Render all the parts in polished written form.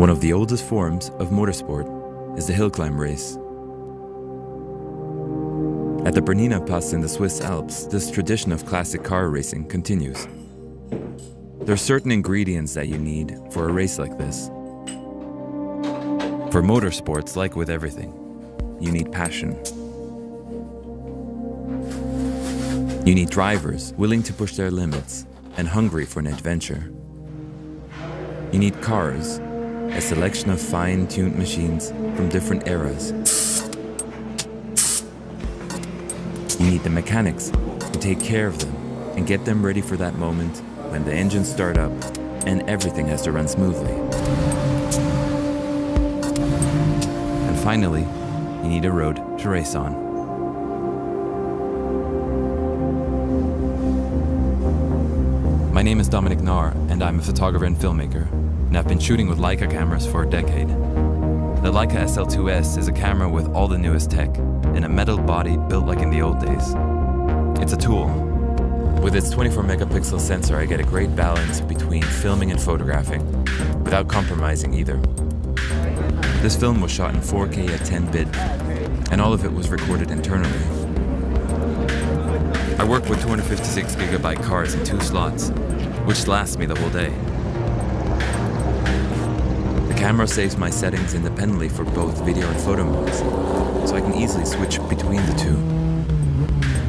One of the oldest forms of motorsport is the hillclimb race. At the Bernina Pass in the Swiss Alps, this tradition of classic car racing continues. There are certain ingredients that you need for a race like this. For motorsports, like with everything, you need passion. You need drivers willing to push their limits and hungry for an adventure. You need cars, a selection of fine-tuned machines from different eras. You need the mechanics who take care of them and get them ready for that moment when the engines start up and everything has to run smoothly. And finally, you need a road to race on. My name is Dominic Nahr, and I'm a photographer and filmmaker, and I've been shooting with Leica cameras for a decade. The Leica SL2-S is a camera with all the newest tech and a metal body built like in the old days. It's a tool. With its 24 megapixel sensor, I get a great balance between filming and photographing without compromising either. This film was shot in 4K at 10-bit, and all of it was recorded internally. I work with 256 gigabyte cards in 2 slots, which lasts me the whole day. The camera saves my settings independently for both video and photo modes, so I can easily switch between the two.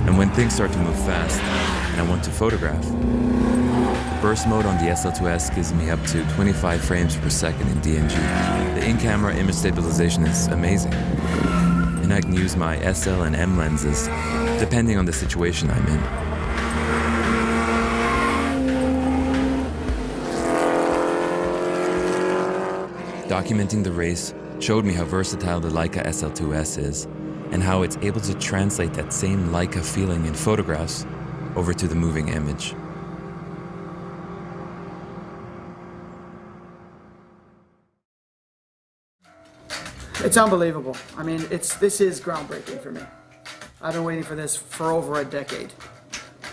And when things start to move fast and I want to photograph, the burst mode on the SL2S gives me up to 25 frames per second in DNG. The in-camera image stabilization is amazing, and I can use my SL and M lenses depending on the situation I'm in. Documenting the race showed me how versatile the Leica SL2-S is and how it's able to translate that same Leica feeling in photographs over to the moving image. It's unbelievable. I mean, this is groundbreaking for me. I've been waiting for this for over a decade.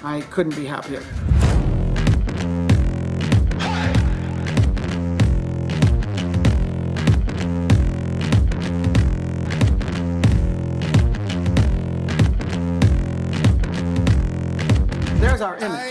I couldn't be happier. There's our image.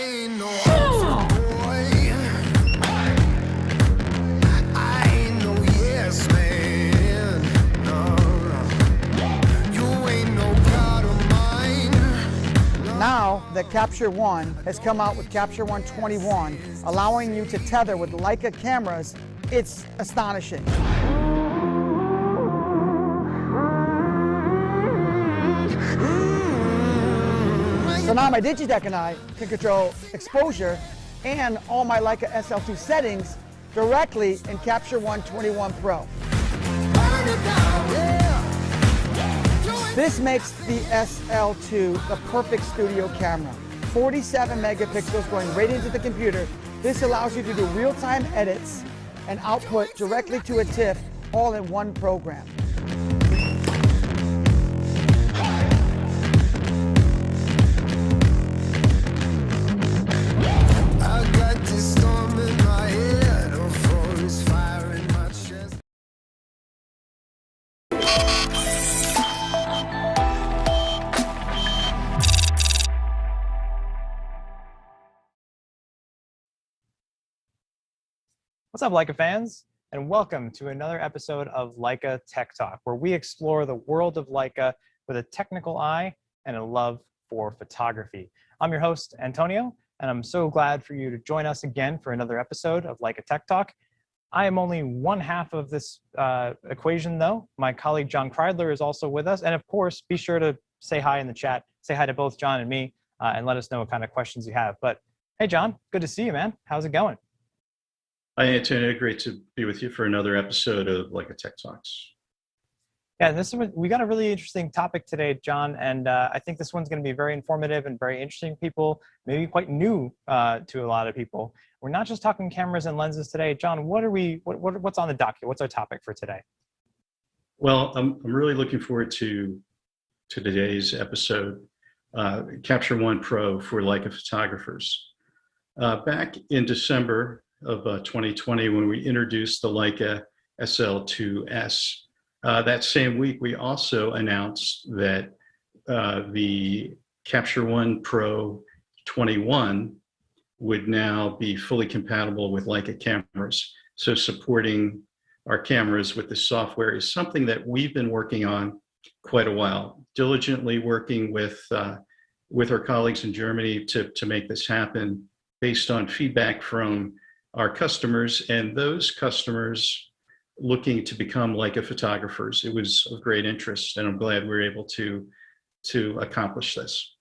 Now that Capture One has come out with Capture One 21, allowing you to tether with Leica cameras, it's astonishing. So now my Digitech and I can control exposure and all my Leica SL2 settings directly in Capture One 21 Pro. This makes the SL2 the perfect studio camera. 47 megapixels going right into the computer. This allows you to do real-time edits and output directly to a TIFF all in one program. What's up, Leica fans? And welcome to another episode of Leica Tech Talk, where we explore the world of Leica with a technical eye and a love for photography. I'm your host, Antonio, and I'm so glad for you to join us again for another episode of Leica Tech Talk. I am only one half of this equation, though. My colleague, John Kreidler, is also with us. And of course, be sure to say hi in the chat. Say hi to both John and me, and let us know what kind of questions you have. But hey, John, good to see you, man. How's it going? Hi, Antonio. Great to be with you for another episode of Leica Tech Talks. Yeah, we got a really interesting topic today, John, and I think this one's going to be very informative and very interesting to people, maybe quite new to a lot of people. We're not just talking cameras and lenses today. John, what's on the docket? What's our topic for today? Well, I'm really looking forward to today's episode, Capture One Pro for Leica photographers. Back in December of 2020, when we introduced the Leica SL2-S. That same week, we also announced that the Capture One Pro 21 would now be fully compatible with Leica cameras. So supporting our cameras with the software is something that we've been working on quite a while, diligently working with our colleagues in Germany to make this happen based on feedback from our customers and those customers looking to become Leica photographers. It was of great interest, and I'm glad we were able to accomplish this.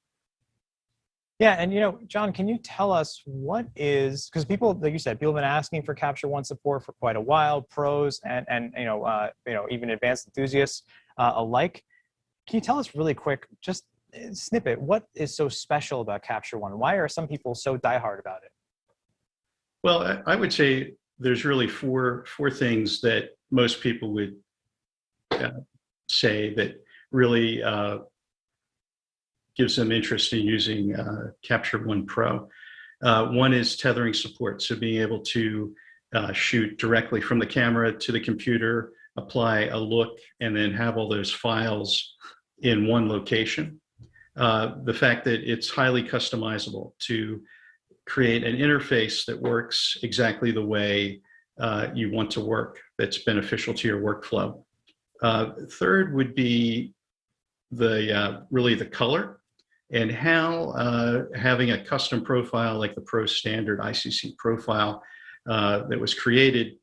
Yeah, and John, can you tell us what is, because people, like you said, people have been asking for Capture One support for quite a while, pros and even advanced enthusiasts alike. Can you tell us really quick, just a snippet, what is so special about Capture One? Why are some people so diehard about it? Well, I would say there's really four things that most people would say that really gives them interest in using Capture One Pro. One is tethering support, so being able to shoot directly from the camera to the computer, apply a look, and then have all those files in one location. The fact that it's highly customizable to create an interface that works exactly the way you want to work, that's beneficial to your workflow. Third would be really the color, and how having a custom profile like the Pro Standard ICC profile that was created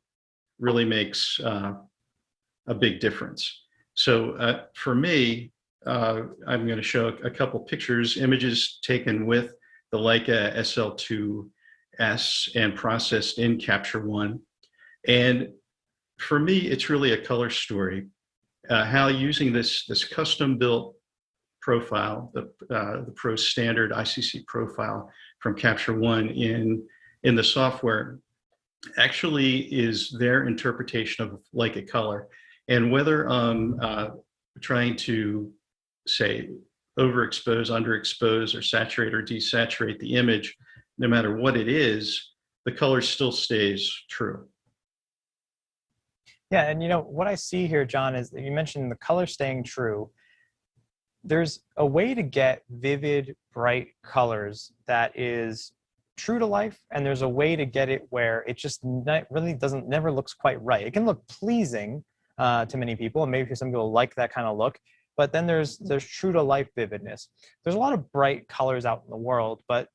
really makes a big difference. So for me, I'm going to show a couple pictures, images taken with the Leica SL2-S and processed in Capture One. And for me, it's really a color story. How using this custom-built profile, the Pro Standard ICC profile from Capture One in the software, actually is their interpretation of Leica color. And whether I'm trying to, say, overexpose, underexpose, or saturate or desaturate the image, no matter what it is, the color still stays true. Yeah, and what I see here, John, is that you mentioned the color staying true. There's a way to get vivid, bright colors that is true to life, and there's a way to get it where it just really never looks quite right. It can look pleasing to many people, and maybe some people like that kind of look, but then there's true to life vividness. There's a lot of bright colors out in the world, but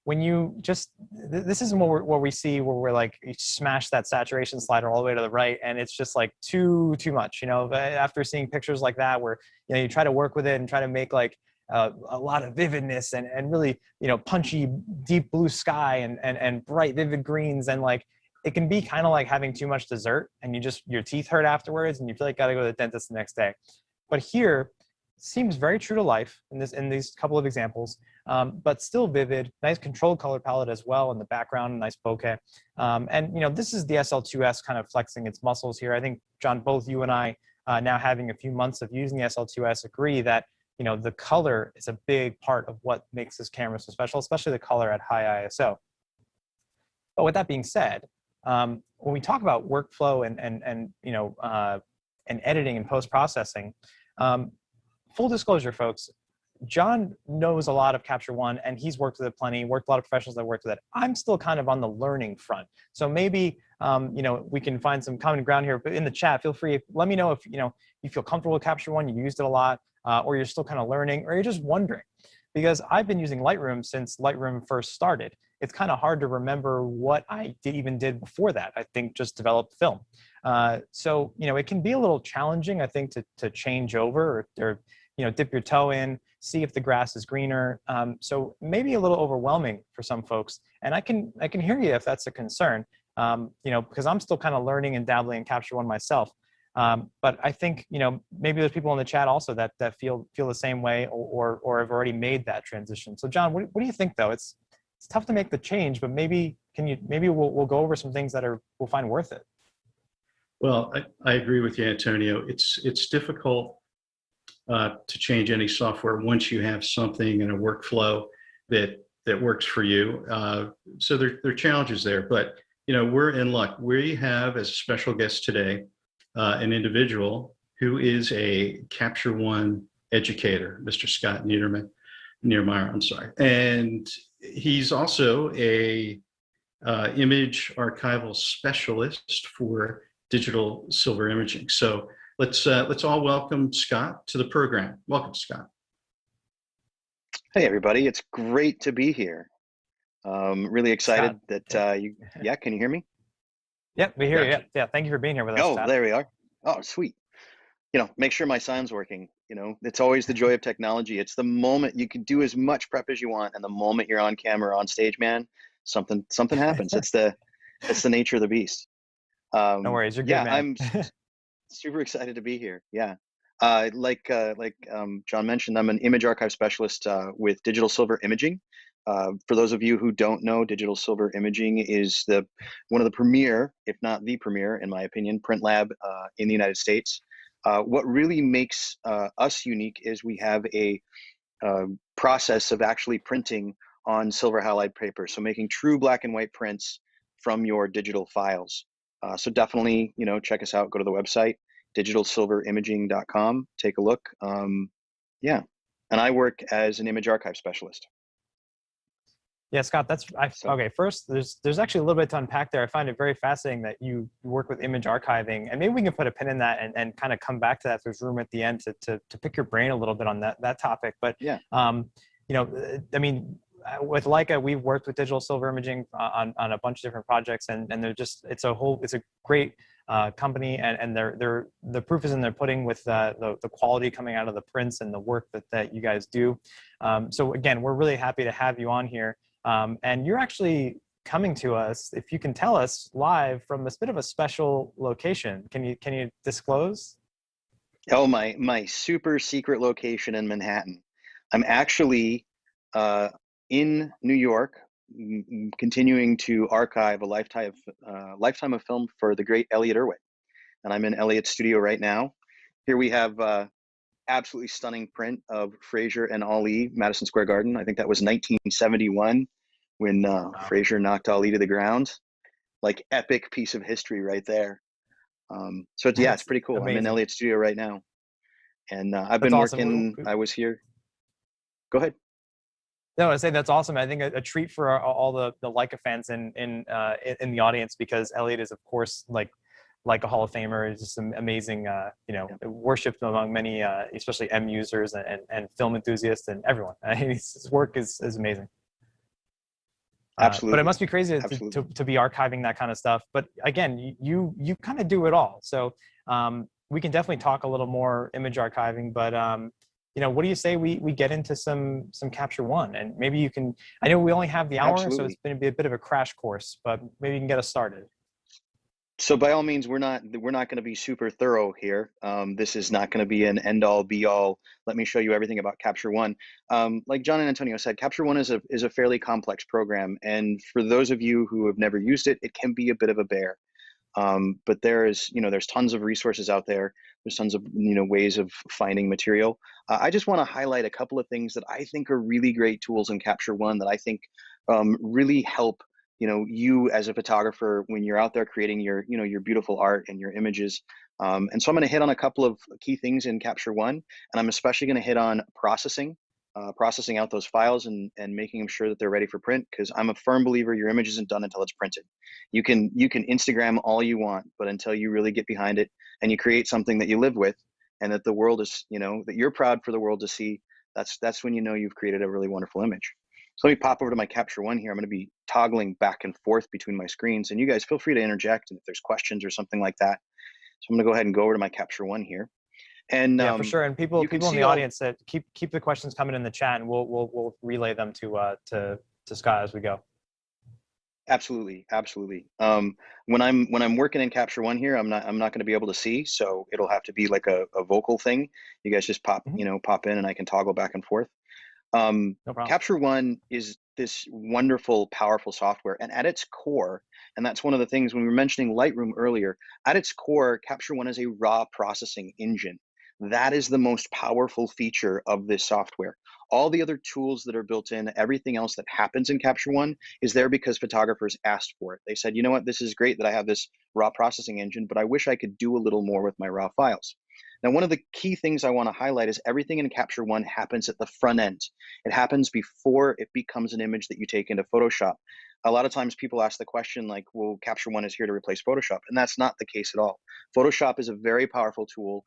when you just, this is what we see where we're like, you smash that saturation slider all the way to the right, and it's just like too much. After seeing pictures like that where you try to work with it and try to make like a lot of vividness and really punchy deep blue sky and bright vivid greens, and like it can be kind of like having too much dessert and your teeth hurt afterwards and you feel like you gotta go to the dentist the next day. But here seems very true to life in these couple of examples, but still vivid, nice controlled color palette as well in the background, nice bokeh. And this is the SL2S kind of flexing its muscles here. I think, John, both you and I, now having a few months of using the SL2S, agree that the color is a big part of what makes this camera so special, especially the color at high ISO. But with that being said, when we talk about workflow and editing and post-processing, full disclosure, folks, John knows a lot of Capture One, and he's worked with it plenty, worked a lot of professionals that worked with it. I'm still kind of on the learning front. So maybe, we can find some common ground here, but in the chat, feel free, let me know if, you feel comfortable with Capture One, you used it a lot, or you're still kind of learning, or you're just wondering. Because I've been using Lightroom since Lightroom first started. It's kind of hard to remember what I even did before that. I think just developed film. So, it can be a little challenging, I think, to change over or dip your toe in, see if the grass is greener. So maybe a little overwhelming for some folks. And I can hear you if that's a concern, because I'm still kind of learning and dabbling in Capture One myself. But I think, maybe there's people in the chat also that feel the same way or have already made that transition. So John, what do you think though? It's tough to make the change, but maybe we'll go over some things that we'll find worth it. Well, I agree with you, Antonio. It's difficult to change any software once you have something in a workflow that works for you. So there are challenges there, but we're in luck. We have, as a special guest today, an individual who is a Capture One educator, Mr. Scott Nidermaier, I'm sorry. And he's also a image archival specialist for digital silver imaging. So let's all welcome Scott to the program. Welcome, Scott. Hey, everybody. It's great to be here. Really excited Scott. that can you hear me? Yep, we hear Gotcha. you. Yeah, thank you for being here with us. Oh, Scott. there we are. Oh, sweet. Make sure my sound's working. It's always the joy of technology. It's the moment you can do as much prep as you want, and the moment you're on camera, on stage, man, something happens. It's the nature of the beast. No worries, you're good, man. I'm super excited to be here. Yeah. Like John mentioned, I'm an image archive specialist with digital silver imaging. For those of you who don't know, digital silver imaging is one of the premier, if not the premier, in my opinion, print lab in the United States. What really makes us unique is we have a process of actually printing on silver halide paper, so making true black and white prints from your digital files. So definitely, check us out. Go to the website, digitalsilverimaging.com. Take a look. Yeah, and I work as an image archive specialist. Yeah, Scott, okay. First, there's actually a little bit to unpack there. I find it very fascinating that you work with image archiving, and maybe we can put a pin in that and kind of come back to that if there's room at the end to pick your brain a little bit on that topic. But yeah, I mean, with Leica, we've worked with digital silver imaging on a bunch of different projects, and it's a great company, and the proof is in their pudding with the quality coming out of the prints and the work that you guys do. So again, we're really happy to have you on here. And you're actually coming to us, if you can tell us, live from a bit of a special location. Can you disclose? Oh, my super secret location in Manhattan. I'm actually in New York, continuing to archive a lifetime of film for the great Elliot Erwitt, and I'm in Elliot's studio right now. Here we have absolutely stunning print of Fraser and Ali, Madison Square Garden. I think that was 1971 when Fraser knocked Ali to the ground. Like, epic piece of history right there. So it's pretty cool. Amazing. I'm in Elliot's studio right now, and I've been working. I was here. Go ahead. No, I say that's awesome. I think a treat for all the Leica fans in the audience, because Elliot is, of course, like a Hall of Famer. Is just amazing, worshipped among many, especially M users and film enthusiasts and everyone. His work is amazing. Absolutely. But it must be crazy to be archiving that kind of stuff. But again, you kind of do it all. So we can definitely talk a little more image archiving. But what do you say we get into some Capture One, and maybe you can. I know we only have the hour, Absolutely. so it's going to be a bit of a crash course. But maybe you can get us started. So by all means, we're not going to be super thorough here. This is not going to be an end all be all. Let me show you everything about Capture One. Like John and Antonio said, Capture One is a fairly complex program, and for those of you who have never used it, it can be a bit of a bear. But there's tons of resources out there. There's tons of ways of finding material. I just want to highlight a couple of things that I think are really great tools in Capture One that I think really help you as a photographer when you're out there creating your beautiful art and your images. And so I'm going to hit on a couple of key things in Capture One, and I'm especially going to hit on processing out those files and making them sure that they're ready for print, because I'm a firm believer your image isn't done until it's printed. You can Instagram all you want, but until you really get behind it and you create something that you live with and that the world is, that you're proud for the world to see, that's when you've created a really wonderful image. So let me pop over to my Capture One here. I'm going to be toggling back and forth between my screens, and you guys feel free to interject if there's questions or something like that. So I'm going to go ahead and go over to my Capture One here. And yeah, for sure. And people in the audience that keep the questions coming in the chat, and we'll relay them to Scott as we go. Absolutely. When I'm working in Capture One here, I'm not going to be able to see, so it'll have to be like a vocal thing. You guys just pop in, and I can toggle back and forth. No problem. Capture One is this wonderful, powerful software, and at its core, and that's one of the things when we were mentioning Lightroom earlier, at its core, Capture One is a raw processing engine. That is the most powerful feature of this software. All the other tools that are built in, everything else that happens in Capture One is there because photographers asked for it. They said, you know what, this is great that I have this raw processing engine, but I wish I could do a little more with my raw files. Now, one of the key things I want to highlight is everything in Capture One happens at the front end. It happens before it becomes an image that you take into Photoshop. A lot of times people ask the question like, well, Capture One is here to replace Photoshop, and that's not the case at all. Photoshop is a very powerful tool.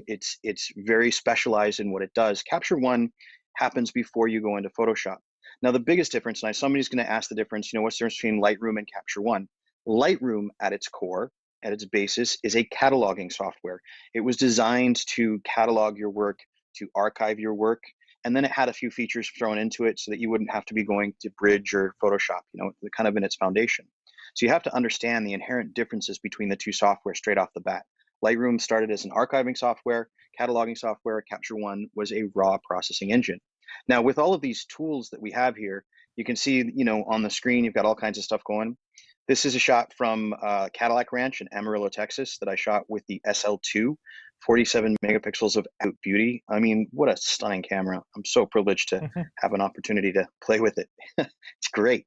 It's very specialized in what it does. Capture One happens before you go into Photoshop. Now, the biggest difference, and somebody's going to ask the difference, what's the difference between Lightroom and Capture One? Lightroom at its core, at its basis, is a cataloging software. It was designed to catalog your work, to archive your work, and then it had a few features thrown into it so that you wouldn't have to be going to Bridge or Photoshop, kind of in its foundation. So you have to understand the inherent differences between the two software straight off the bat. Lightroom started as an archiving software, cataloging software. Capture One was a raw processing engine. Now, with all of these tools that we have here, you can see, on the screen, you've got all kinds of stuff going. This is a shot from Cadillac Ranch in Amarillo, Texas, that I shot with the SL2, 47 megapixels of absolute beauty. I mean, what a stunning camera. I'm so privileged to have an opportunity to play with it. It's great.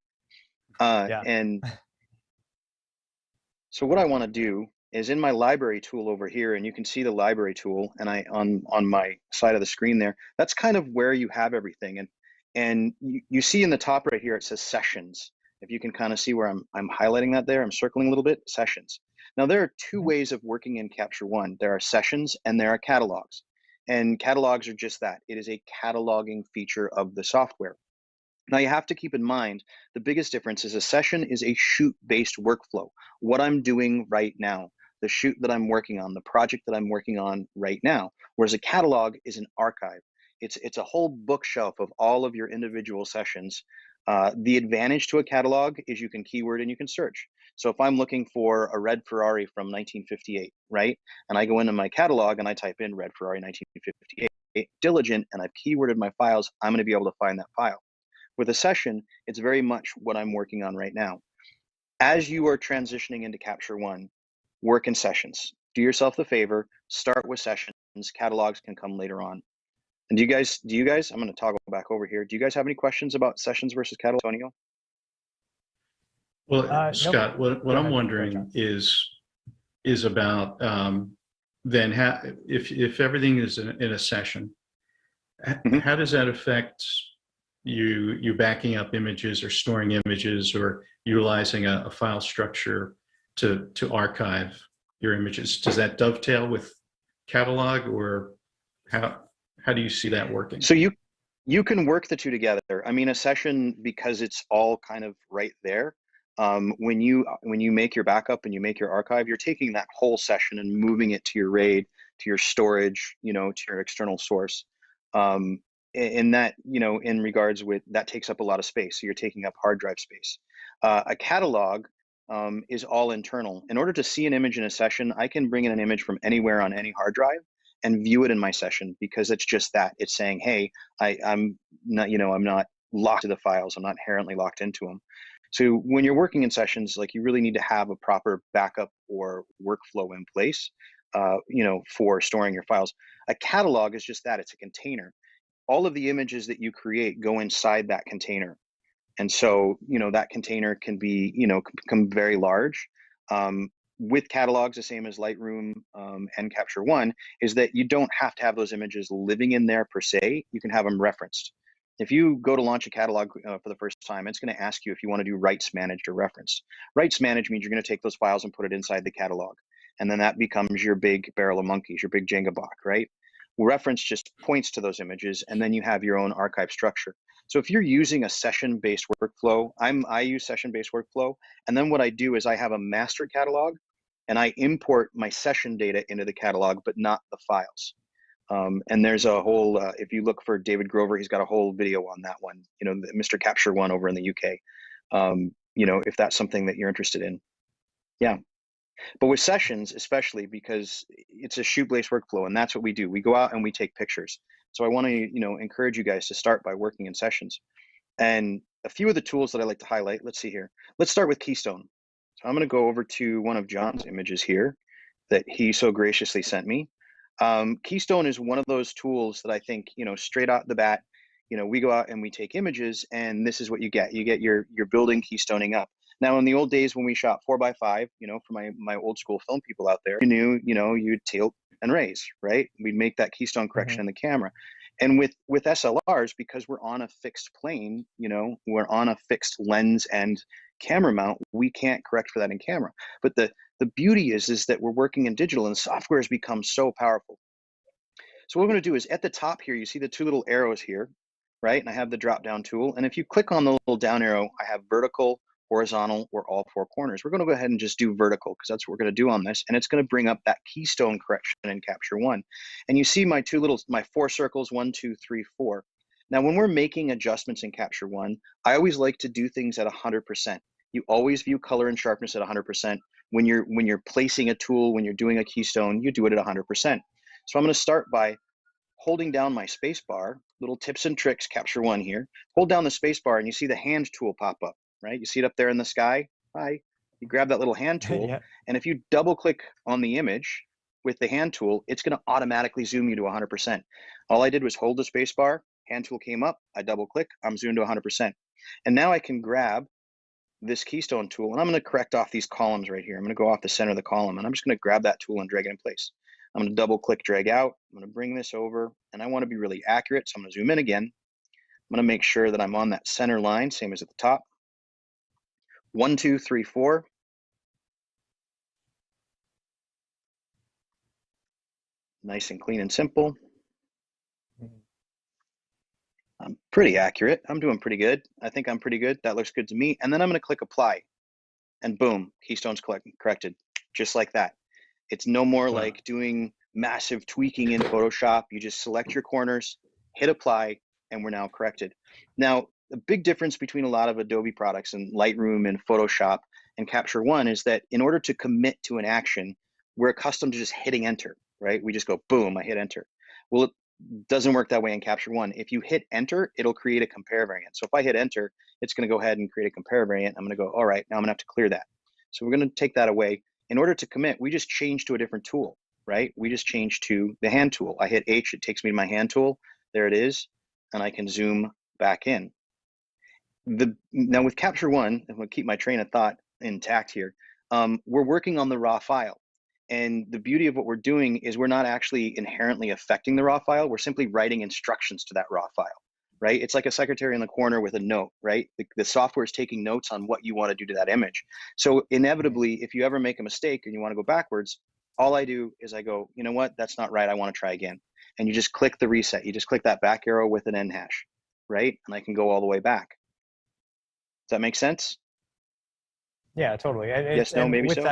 Yeah. And so what I want to do is in my library tool over here, and you can see the library tool, and on my side of the screen there, that's kind of where you have everything. And you see in the top right here, it says sessions. If you can kind of see where I'm highlighting that there, I'm circling a little bit, sessions. Now, there are two ways of working in Capture One. There are sessions and there are catalogs. And catalogs are just that. It is a cataloging feature of the software. Now, you have to keep in mind, the biggest difference is a session is a shoot-based workflow. What I'm doing right now, the shoot that I'm working on, the project that I'm working on right now, whereas a catalog is an archive. It's a whole bookshelf of all of your individual sessions. The advantage to a catalog is you can keyword and you can search. So if I'm looking for a red Ferrari from 1958, right? And I go into my catalog and I type in red Ferrari 1958, diligent, and I've keyworded my files, I'm going to be able to find that file. With a session, it's very much what I'm working on right now. As you are transitioning into Capture One, work in sessions. Do yourself the favor, start with sessions. Catalogs can come later on. And do you guys, I'm going to toggle back over here. Do you guys have any questions about sessions versus catalog, Antonio? Well, Scott, nope. what I'm wondering is about then if everything is in a session, how does that affect you backing up images or storing images or utilizing a file structure to archive your images? Does that dovetail with catalog, or how do you see that working? So you can work the two together. I mean, a session, because it's all kind of right there. When you make your backup and you make your archive, you're taking that whole session and moving it to your RAID, to your storage, to your external source. And that, in regards with that takes up a lot of space. So you're taking up hard drive space. A catalog is all internal. In order to see an image in a session, I can bring in an image from anywhere on any hard drive and view it in my session, because it's just that. It's saying, hey, I'm not, I'm not locked to the files. I'm not inherently locked into them. So when you're working in sessions, like, you really need to have a proper backup or workflow in place, for storing your files. A catalog is just that. It's a container. All of the images that you create go inside that container. And so, that container can be, can become very large. With catalogs, the same as Lightroom and Capture One, is that you don't have to have those images living in there per se. You can have them referenced. If you go to launch a catalog for the first time, it's going to ask you if you want to do rights managed or referenced. Rights managed means you're going to take those files and put it inside the catalog. And then that becomes your big barrel of monkeys, your big Jenga block, right? Reference just points to those images, and then you have your own archive structure. So if you're using a session-based workflow, I use session-based workflow, and then what I do is I have a master catalog, and I import my session data into the catalog, but not the files. And there's a whole, if you look for David Grover, he's got a whole video on that one, Mr. Capture One over in the UK, if that's something that you're interested in. Yeah. But with sessions, especially because it's a shoot-based workflow, and that's what we do. We go out and we take pictures. So I want to, encourage you guys to start by working in sessions. And a few of the tools that I like to highlight, let's see here. Let's start with Keystone. So I'm going to go over to one of John's images here that he so graciously sent me. Keystone is one of those tools that I think, straight out the bat, we go out and we take images, and this is what you get. You get your building keystoning up. Now, in the old days when we shot 4x5, you know, for my old school film people out there, you knew, you know, you'd tilt and raise, right? We'd make that keystone correction in the camera. And with SLRs, because we're on a fixed plane, you know, we're on a fixed lens and camera mount, we can't correct for that in camera. But the beauty is that we're working in digital, and software has become so powerful. So what we're going to do is at the top here, you see the two little arrows here, right? And I have the drop down tool. And if you click on the little down arrow, I have vertical, horizontal, or all four corners. We're going to go ahead and just do vertical because that's what we're going to do on this. And it's going to bring up that keystone correction in Capture One. And you see my four circles, 1, 2, 3, 4. Now, when we're making adjustments in Capture One, I always like to do things at 100%. You always view color and sharpness at 100%. When you're placing a tool, when you're doing a keystone, you do it at 100%. So I'm going to start by holding down my space bar, little tips and tricks, Capture One here. Hold down the space bar and you see the hand tool pop up, right? You see it up there in the sky? Hi. You grab that little hand tool, Yeah. and if you double click on the image with the hand tool, it's going to automatically zoom you to 100%. All I did was hold the space bar, hand tool came up, I double click, I'm zoomed to 100%. And now I can grab this keystone tool, and I'm going to correct off these columns right here. I'm going to go off the center of the column, and I'm just going to grab that tool and drag it in place. I'm going to double click, drag out. I'm going to bring this over, and I want to be really accurate, so I'm going to zoom in again. I'm going to make sure that I'm on that center line, same as at the top. 1, 2, 3, 4. Nice and clean and simple. I'm pretty accurate. I'm doing pretty good. I think I'm pretty good. That looks good to me. And then I'm going to click apply, and boom, keystone's corrected, just like that. It's no more like doing massive tweaking in Photoshop. You just select your corners, hit apply, and we're now corrected. Now, the big difference between a lot of Adobe products and Lightroom and Photoshop and Capture One is that in order to commit to an action, we're accustomed to just hitting enter, right? We just go, boom, I hit enter. Well, it doesn't work that way in Capture One. If you hit enter, it'll create a compare variant. So if I hit enter, it's going to go ahead and create a compare variant. I'm going to go, all right, now I'm going to have to clear that. So we're going to take that away. In order to commit, we just change to a different tool, right? We just change to the hand tool. I hit H, it takes me to my hand tool. There it is. And I can zoom back in. Now with Capture One, I'm going to keep my train of thought intact here. We're working on the raw file. And the beauty of what we're doing is we're not actually inherently affecting the raw file. We're simply writing instructions to that raw file, right? It's like a secretary in the corner with a note, right? The software is taking notes on what you want to do to that image. So inevitably, if you ever make a mistake and you want to go backwards, all I do is I go, you know what, that's not right, I want to try again. And you just click the reset. You just click that back arrow with an N hash, right? And I can go all the way back. Does that make sense? Yeah, totally. Yes, no, maybe with so.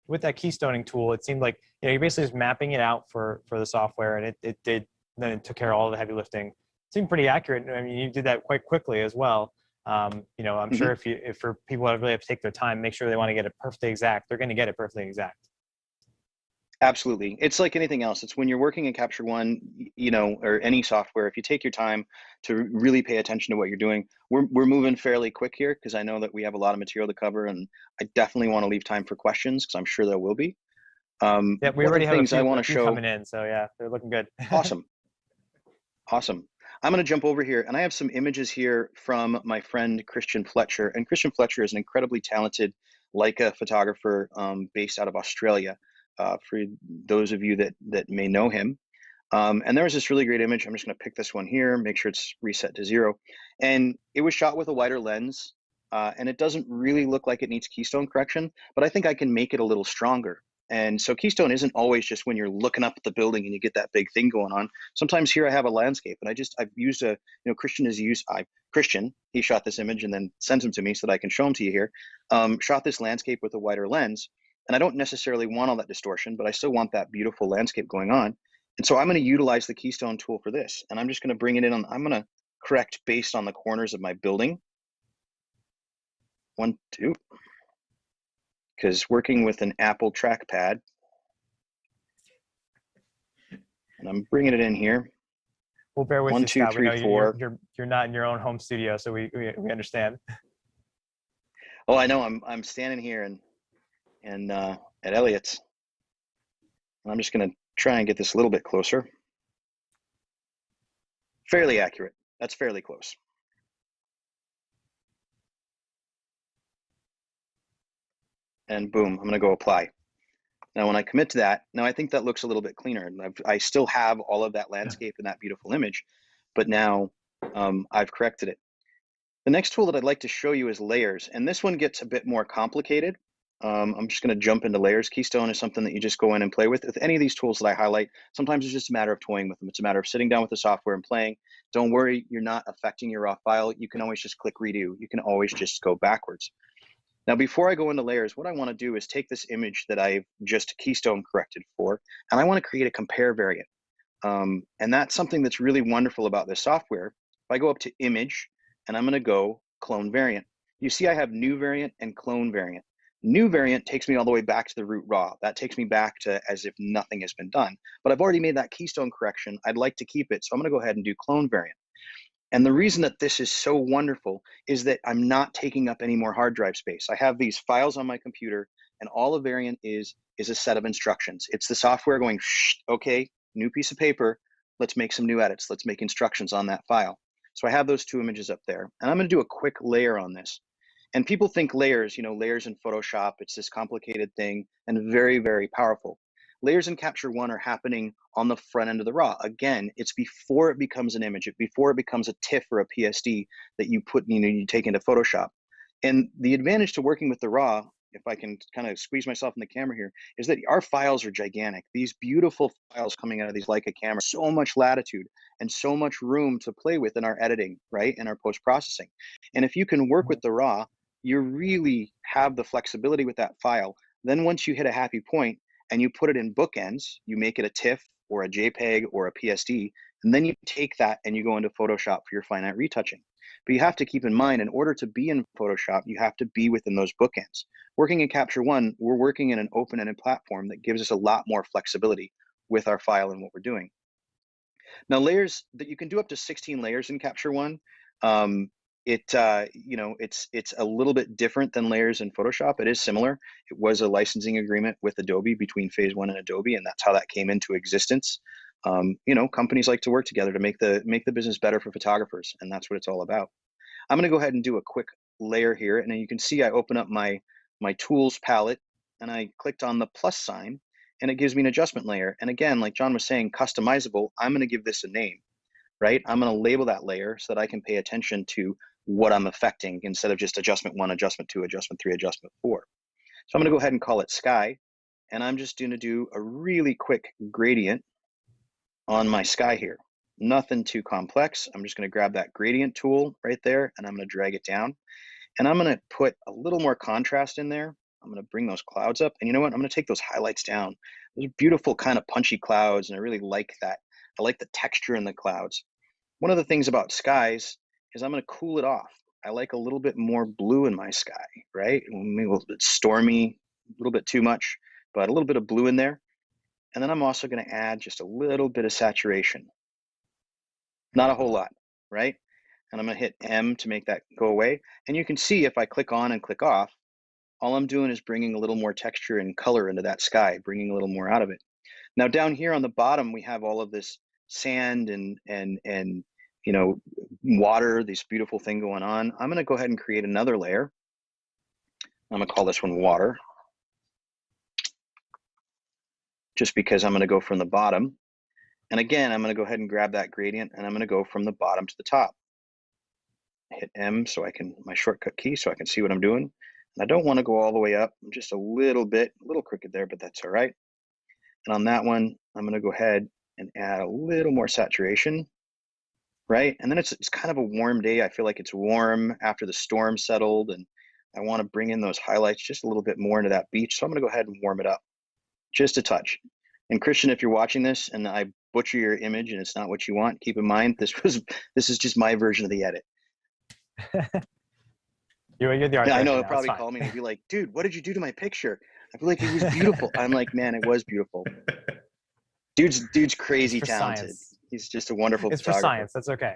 With that keystoning tool, it seemed like, you know, you're basically just mapping it out for the software, and then it took care of all the heavy lifting. It seemed pretty accurate. I mean, you did that quite quickly as well. You know, I'm sure if for people that really have to take their time, make sure they want to get it perfectly exact, they're going to get it perfectly exact. Absolutely. It's like anything else. It's when you're working in Capture One, you know, or any software, if you take your time to really pay attention to what you're doing, we're moving fairly quick here because I know that we have a lot of material to cover, and I definitely want to leave time for questions because I'm sure there will be. Yeah, we already have a few show coming in, so yeah, they're looking good. Awesome. Awesome. I'm going to jump over here, and I have some images here from my friend Christian Fletcher. And Christian Fletcher is an incredibly talented Leica photographer based out of Australia, for those of you that may know him. And there was this really great image. I'm just going to pick this one here, make sure it's reset to 0. And it was shot with a wider lens, and it doesn't really look like it needs keystone correction, but I think I can make it a little stronger. And so keystone isn't always just when you're looking up at the building and you get that big thing going on. Sometimes here I have a landscape, and I've used Christian, he shot this image and then sent them to me so that I can show them to you here. Shot this landscape with a wider lens, and I don't necessarily want all that distortion, but I still want that beautiful landscape going on. And so I'm going to utilize the keystone tool for this, and I'm just going to bring it in I'm going to correct based on the corners of my building. 1, 2. Because working with an Apple trackpad, and I'm bringing it in here. We'll bear with 1, you, 2, Scott. 3, 4. You're not in your own home studio, so we understand. Oh, I know. I'm standing here and at Elliott's, and I'm just going to try and get this a little bit closer. Fairly accurate. That's fairly close. and boom, I'm going to go apply. Now, when I commit to that, now I think that looks a little bit cleaner. I still have all of that landscape and that beautiful image, but now I've corrected it. The next tool that I'd like to show you is layers, and this one gets a bit more complicated. I'm just going to jump into layers. Keystone is something that you just go in and play with. With any of these tools that I highlight, sometimes it's just a matter of toying with them. It's a matter of sitting down with the software and playing. Don't worry, you're not affecting your raw file. You can always just click redo. You can always just go backwards. Now, before I go into layers, what I want to do is take this image that I've just Keystone corrected for, and I want to create a compare variant. And that's something that's really wonderful about this software. If I go up to image, and I'm going to go clone variant, you see I have new variant and clone variant. New variant takes me all the way back to the root raw. That takes me back to as if nothing has been done. But I've already made that Keystone correction. I'd like to keep it, so I'm going to go ahead and do clone variant. And the reason that this is so wonderful is that I'm not taking up any more hard drive space. I have these files on my computer, and all a variant is a set of instructions. It's the software going, okay, new piece of paper, let's make some new edits. Let's make instructions on that file. So I have those two images up there, and I'm going to do a quick layer on this. And people think layers, layers in Photoshop, it's this complicated thing and very, very powerful. Layers in Capture One are happening on the front end of the RAW. Again, it's before it becomes an image, before it becomes a TIFF or a PSD that you put, you take into Photoshop. And the advantage to working with the RAW, if I can kind of squeeze myself in the camera here, is that our files are gigantic. These beautiful files coming out of these Leica cameras, so much latitude and so much room to play with in our editing, right, in our post-processing. And if you can work with the RAW, you really have the flexibility with that file. Then once you hit a happy point and you put it in bookends, you make it a TIFF or a JPEG or a PSD, and then you take that and you go into Photoshop for your finite retouching. But you have to keep in mind, in order to be in Photoshop, you have to be within those bookends. Working in Capture One, we're working in an open-ended platform that gives us a lot more flexibility with our file and what we're doing. Now, layers, that you can do up to 16 layers in Capture One. It's a little bit different than layers in Photoshop. It is similar. It was a licensing agreement with Adobe between Phase One and Adobe, and that's how that came into existence. Companies like to work together to make the business better for photographers, and that's what it's all about. I'm going to go ahead and do a quick layer here, and then you can see I open up my tools palette, and I clicked on the plus sign, and it gives me an adjustment layer. And again, like John was saying, customizable. I'm going to give this a name, right? I'm going to label that layer so that I can pay attention to what I'm affecting instead of just adjustment 1, adjustment 2, adjustment 3, adjustment 4. So I'm going to go ahead and call it sky, and I'm just going to do a really quick gradient on my sky here. Nothing too complex. I'm just going to grab that gradient tool right there, and I'm going to drag it down, and I'm going to put a little more contrast in there. I'm going to bring those clouds up, and you know what? I'm going to take those highlights down. Those are beautiful kind of punchy clouds, and I really like that. I like the texture in the clouds. One of the things about skies is I'm going to cool it off. I like a little bit more blue in my sky, right? Maybe a little bit stormy, a little bit too much, but a little bit of blue in there. And then I'm also going to add just a little bit of saturation. Not a whole lot, right? And I'm going to hit M to make that go away. And you can see if I click on and click off, all I'm doing is bringing a little more texture and color into that sky, bringing a little more out of it. Now down here on the bottom, we have all of this sand and water, this beautiful thing going on. I'm going to go ahead and create another layer. I'm going to call this one water, just because I'm going to go from the bottom. And again, I'm going to go ahead and grab that gradient, and I'm going to go from the bottom to the top. Hit M so I can, my shortcut key, so I can see what I'm doing. And I don't want to go all the way up. I'm just a little crooked there, but that's all right. And on that one, I'm going to go ahead and add a little more saturation, right? And then it's kind of a warm day. I feel like it's warm after the storm settled, and I want to bring in those highlights just a little bit more into that beach. So I'm going to go ahead and warm it up just a touch. And Christian, if you're watching this and I butcher your image and it's not what you want, keep in mind this is just my version of the edit. You're the artist. Yeah, I know. He'll probably call me and be like, "Dude, what did you do to my picture?" I feel like it was beautiful. I'm like, "Man, it was beautiful." Dude's crazy talented. Science. He's just a wonderful It's photographer. for science. That's okay.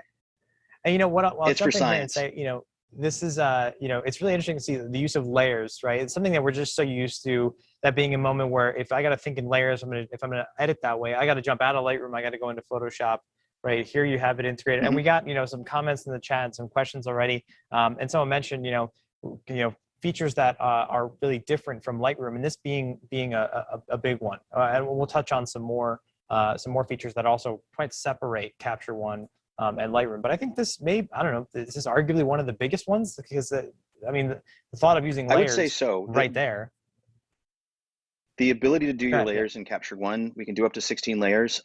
And you know what? I'll It's jump for in here and science. say, this is, it's really interesting to see the use of layers, right? It's something that we're just so used to, that being a moment where if I got to think in layers, if I'm going to edit that way, I got to jump out of Lightroom. I got to go into Photoshop, right? Here you have it integrated. Mm-hmm. And we got, some comments in the chat and some questions already. And someone mentioned, features that are really different from Lightroom, and this being a big one. And we'll touch on some more features that also quite separate Capture One and Lightroom. But I think this I don't know, this is arguably one of the biggest ones, because I mean, the thought of using layers, I would say so. right there. The ability to do your Correct, layers in Capture One, we can do up to 16 layers.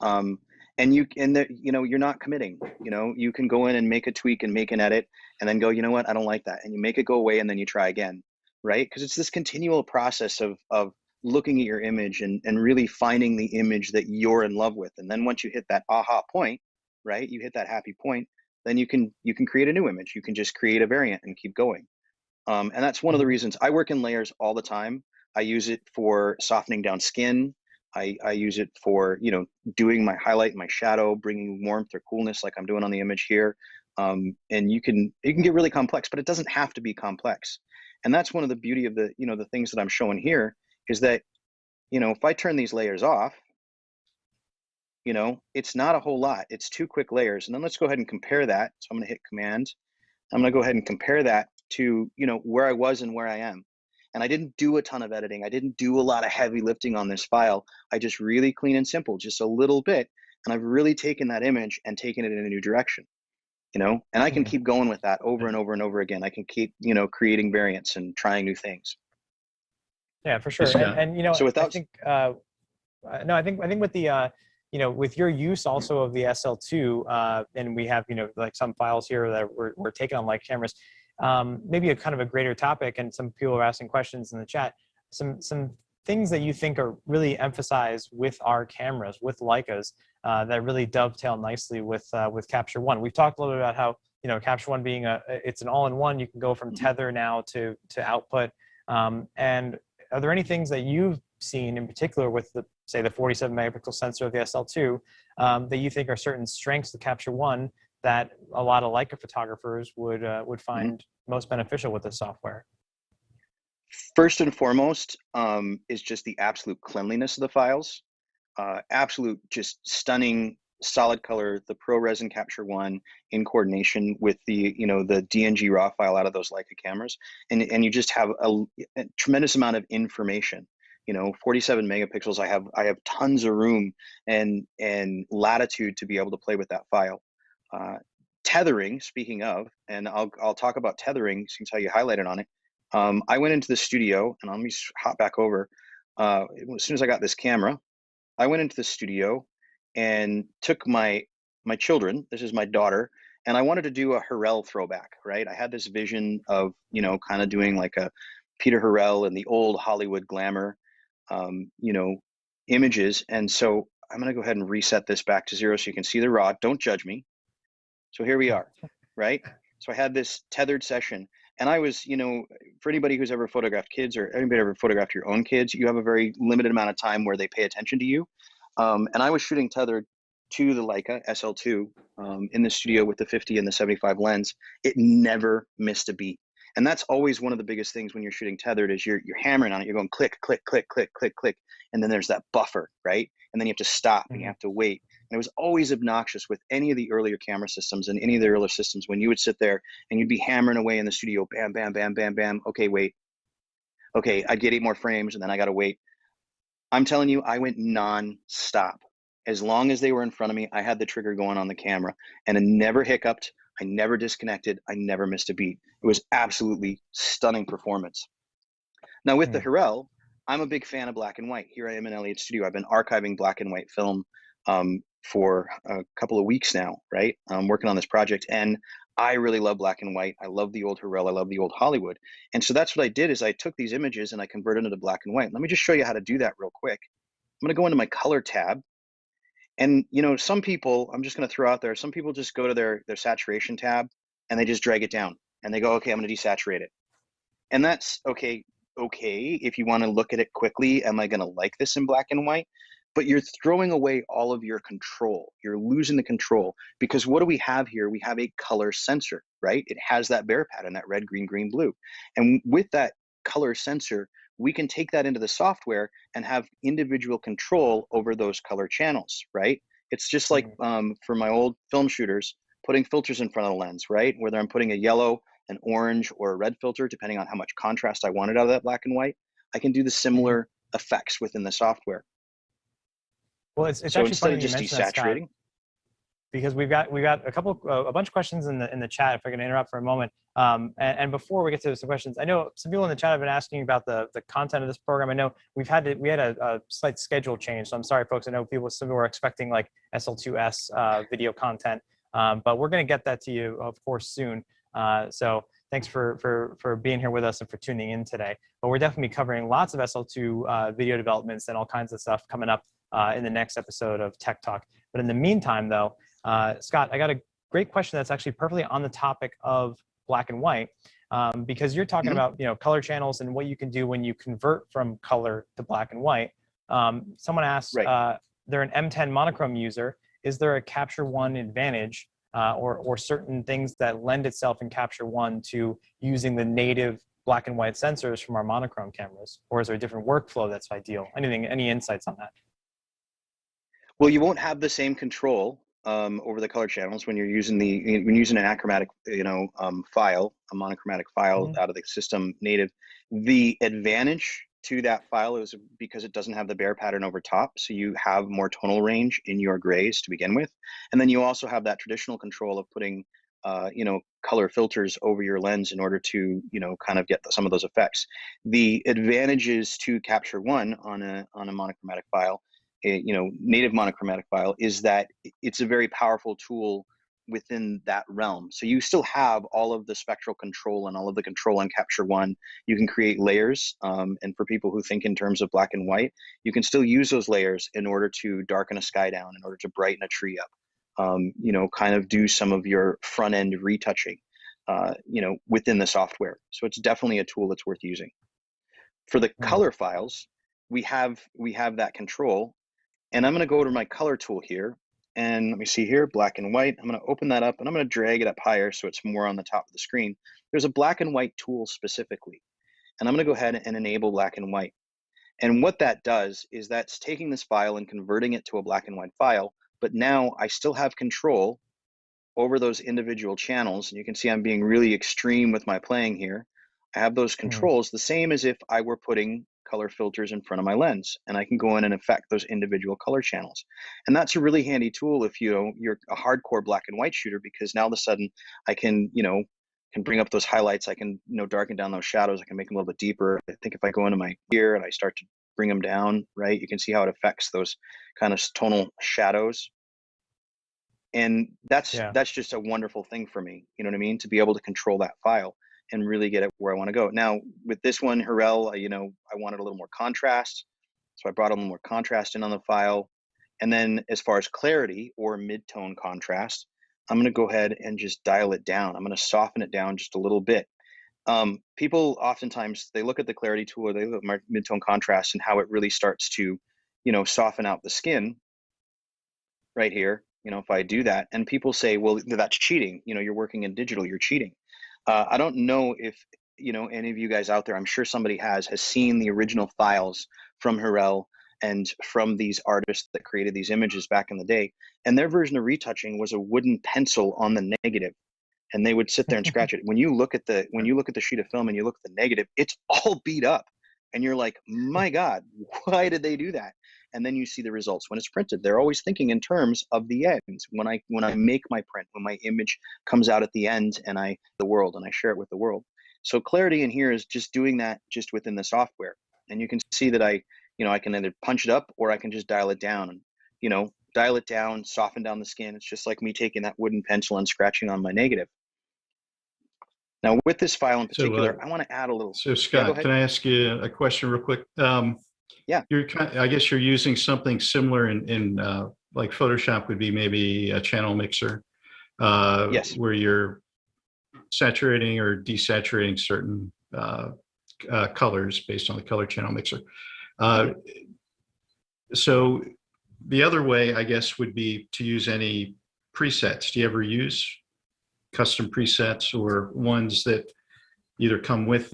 And you're not committing. You can go in and make a tweak and make an edit, and then go, you know what, I don't like that, and you make it go away, and then you try again, right? Because it's this continual process of looking at your image and really finding the image that you're in love with. And then once you hit that aha point, right, you hit that happy point, then you can create a new image. You can just create a variant and keep going. And that's one of the reasons I work in layers all the time. I use it for softening down skin. I use it for, doing my highlight, my shadow, bringing warmth or coolness like I'm doing on the image here. And it can get really complex, but it doesn't have to be complex. And that's one of the beauty of the things that I'm showing here, is that, if I turn these layers off, it's not a whole lot. It's 2 quick layers. And then let's go ahead and compare that. So I'm going to hit Command. I'm going to go ahead and compare that to, where I was and where I am. And I didn't do a ton of editing. I didn't do a lot of heavy lifting on this file. I just really clean and simple, just a little bit. And I've really taken that image and taken it in a new direction, and I can keep going with that over and over and over again. I can keep, creating variants and trying new things. Yeah, for sure. And so without, I think, I think with the, with your use also of the SL2, and we have, like some files here that we're taking on Leica cameras, maybe a kind of a greater topic, and some people are asking questions in the chat, some things that you think are really emphasized with our cameras, with Leicas, that really dovetail nicely with Capture One. We've talked a little bit about how, Capture One being it's an all-in-one. You can go from tether now to output. And are there any things that you've seen in particular with the 47 megapixel sensor of the SL2 that you think are certain strengths of Capture One that a lot of Leica photographers would find most beneficial with this software? First and foremost, is just the absolute cleanliness of the files. Absolute, just stunning, solid color. The ProRes and Capture One in coordination with the the DNG raw file out of those Leica cameras, and you just have a tremendous amount of information. 47 megapixels. I have tons of room and latitude to be able to play with that file. Tethering, speaking of, and I'll talk about tethering since how you highlighted on it. I went into the studio, and let me hop back over. As soon as I got this camera, I went into the studio and took my children. This is my daughter, and I wanted to do a Hurrell throwback, right? I had this vision of kind of doing like a Peter Hurrell and the old Hollywood glamour, images. And so I'm going to go ahead and reset this back to 0 so you can see the raw. Don't judge me. So here we are, right? So I had this tethered session, and I was, for anybody who's ever photographed kids, or anybody ever photographed your own kids, you have a very limited amount of time where they pay attention to you. And I was shooting tethered to the Leica SL2 in the studio with the 50 and the 75 lens. It never missed a beat. And that's always one of the biggest things when you're shooting tethered, is you're hammering on it. You're going click, click, click, click, click, click. And then there's that buffer, right? And then you have to stop and you have to wait. And it was always obnoxious with any of the earlier camera systems and any of the earlier systems when you would sit there and you'd be hammering away in the studio, bam, bam, bam, bam, bam. Okay, wait. Okay, I'd get 8 more frames and then I got to wait. I'm telling you, I went non-stop. As long as they were in front of me, I had the trigger going on the camera, and it never hiccuped. I never disconnected. I never missed a beat. It was absolutely stunning performance. Now with the Hurrell, I'm a big fan of black and white. Here I am in Elliott Studio. I've been archiving black and white film for a couple of weeks now, right? I'm working on this project, and I really love black and white. I love the old Hurrell. I love the old Hollywood. And so that's what I did, is I took these images and I converted them to black and white. Let me just show you how to do that real quick. I'm going to go into my color tab. And, some people, I'm just going to throw out there, some people just go to their saturation tab and they just drag it down and they go, okay, I'm going to desaturate it. And that's okay, if you want to look at it quickly, am I going to like this in black and white? But you're throwing away all of your control. You're losing the control, because what do we have here? We have a color sensor, right? It has that bear pattern, that red, green, green, blue. And with that color sensor, we can take that into the software and have individual control over those color channels, right? It's just like for my old film shooters, putting filters in front of the lens, right? Whether I'm putting a yellow an orange or a red filter, depending on how much contrast I wanted out of that black and white, I can do the similar effects within the software. Well, it's So actually instead funny of that you just mentioned that, Scott, desaturating, because we've got a bunch of questions in the chat. If I can interrupt for a moment, and before we get to some questions, I know some people in the chat have been asking about the content of this program. I know we had a slight schedule change, so I'm sorry, folks. I know some people were expecting like SL2-S video content, but we're going to get that to you, of course, soon. So thanks for being here with us and for tuning in today. But we're definitely covering lots of SL2 video developments and all kinds of stuff coming up in the next episode of Tech Talk. But in the meantime, though, Scott, I got a great question that's actually perfectly on the topic of black and white, because you're talking about color channels and what you can do when you convert from color to black and white. Someone asked, right. they're an M10 monochrome user. Is there a Capture One advantage or certain things that lend itself in Capture One to using the native black and white sensors from our monochrome cameras, or is there a different workflow that's ideal? Any insights on that? Well, you won't have the same control over the color channels when you're using an achromatic, file, a monochromatic file out of the system native. The advantage to that file is because it doesn't have the bare pattern over top, so you have more tonal range in your grays to begin with, and then you also have that traditional control of putting, color filters over your lens in order to, kind of get some of those effects. The advantages to Capture One on a monochromatic file, native monochromatic file, is that it's a very powerful tool within that realm. So you still have all of the spectral control and all of the control on Capture One. You can create layers, and for people who think in terms of black and white, you can still use those layers in order to darken a sky down, in order to brighten a tree up, kind of do some of your front end retouching, within the software. So it's definitely a tool that's worth using. For the color files, we have that control. And I'm going to go to my color tool here, and let me see here, black and white. I'm going to open that up, and I'm going to drag it up higher so it's more on the top of the screen. There's a black and white tool specifically, and I'm going to go ahead and enable black and white. And what that does is that's taking this file and converting it to a black and white file, but now I still have control over those individual channels. And you can see I'm being really extreme with my playing here. I have those controls the same as if I were putting color filters in front of my lens, and I can go in and affect those individual color channels. And that's a really handy tool if you're a hardcore black and white shooter, because now all of a sudden I can bring up those highlights. I can darken down those shadows. I can make them a little bit deeper. I think if I go into my gear and I start to bring them down, right, you can see how it affects those kind of tonal shadows. And that's just a wonderful thing for me, you know what I mean, to be able to control that file and really get it where I want to go. Now, with this one, Hurrell, I wanted a little more contrast, so I brought a little more contrast in on the file. And then as far as clarity or mid-tone contrast, I'm going to go ahead and just dial it down. I'm going to soften it down just a little bit. People oftentimes, they look at the clarity tool, or they look at my mid-tone contrast and how it really starts to, soften out the skin right here. If I do that, and people say, well, that's cheating. You're working in digital, you're cheating. I don't know if any of you guys out there, I'm sure somebody has seen the original files from Hurrell and from these artists that created these images back in the day. And their version of retouching was a wooden pencil on the negative, and they would sit there and scratch it. When you look at the sheet of film and you look at the negative, it's all beat up, and you're like, my God, why did they do that? And then you see the results when it's printed. They're always thinking in terms of the end. When I make my print, when my image comes out at the end, and I share it with the world. So clarity in here is just doing that just within the software. And you can see that I can either punch it up, or I can just dial it down, and dial it down, soften down the skin. It's just like me taking that wooden pencil and scratching on my negative. Now with this file in particular, I want to add a little. So Scott, can I ask you a question real quick? Yeah. I guess you're using something similar in like Photoshop would be maybe a channel mixer, yes, where you're saturating or desaturating certain colors based on the color channel mixer. So the other way, I guess, would be to use any presets. Do you ever use custom presets, or ones that either come with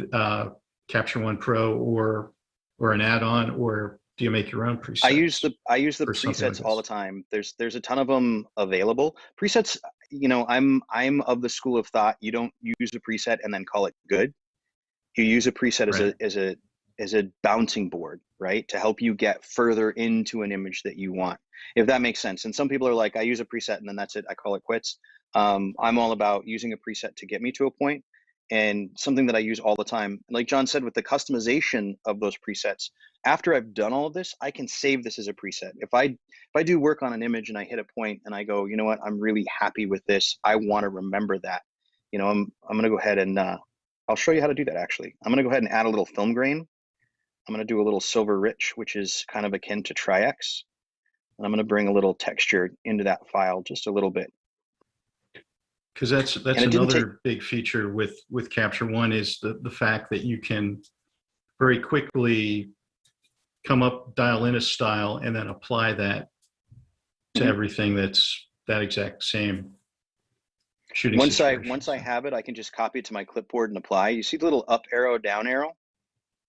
Capture One Pro or an add-on, or do you make your own presets? I use the presets all the time. There's a ton of them available. Presets, you know, I'm of the school of thought, you don't use a preset and then call it good. You use a preset as a bouncing board, right? To help you get further into an image that you want, if that makes sense. And some people are like, I use a preset and then that's it, I call it quits. I'm all about using a preset to get me to a point, and something that I use all the time. Like John said, with the customization of those presets, after I've done all of this, I can save this as a preset. If I do work on an image and I hit a point and I go, you know what, I'm really happy with this, I want to remember that. You know, I'm going to go ahead and I'll show you how to do that. Actually, I'm going to go ahead and add a little film grain. I'm going to do a little silver rich, which is kind of akin to Tri-X. And I'm going to bring a little texture into that file, just a little bit. Because that's another big feature with Capture One, is the fact that you can very quickly come up, dial in a style, and then apply that to everything that's that exact same shooting situation. Once I have it, I can just copy it to my clipboard and apply. You see the little up arrow, down arrow,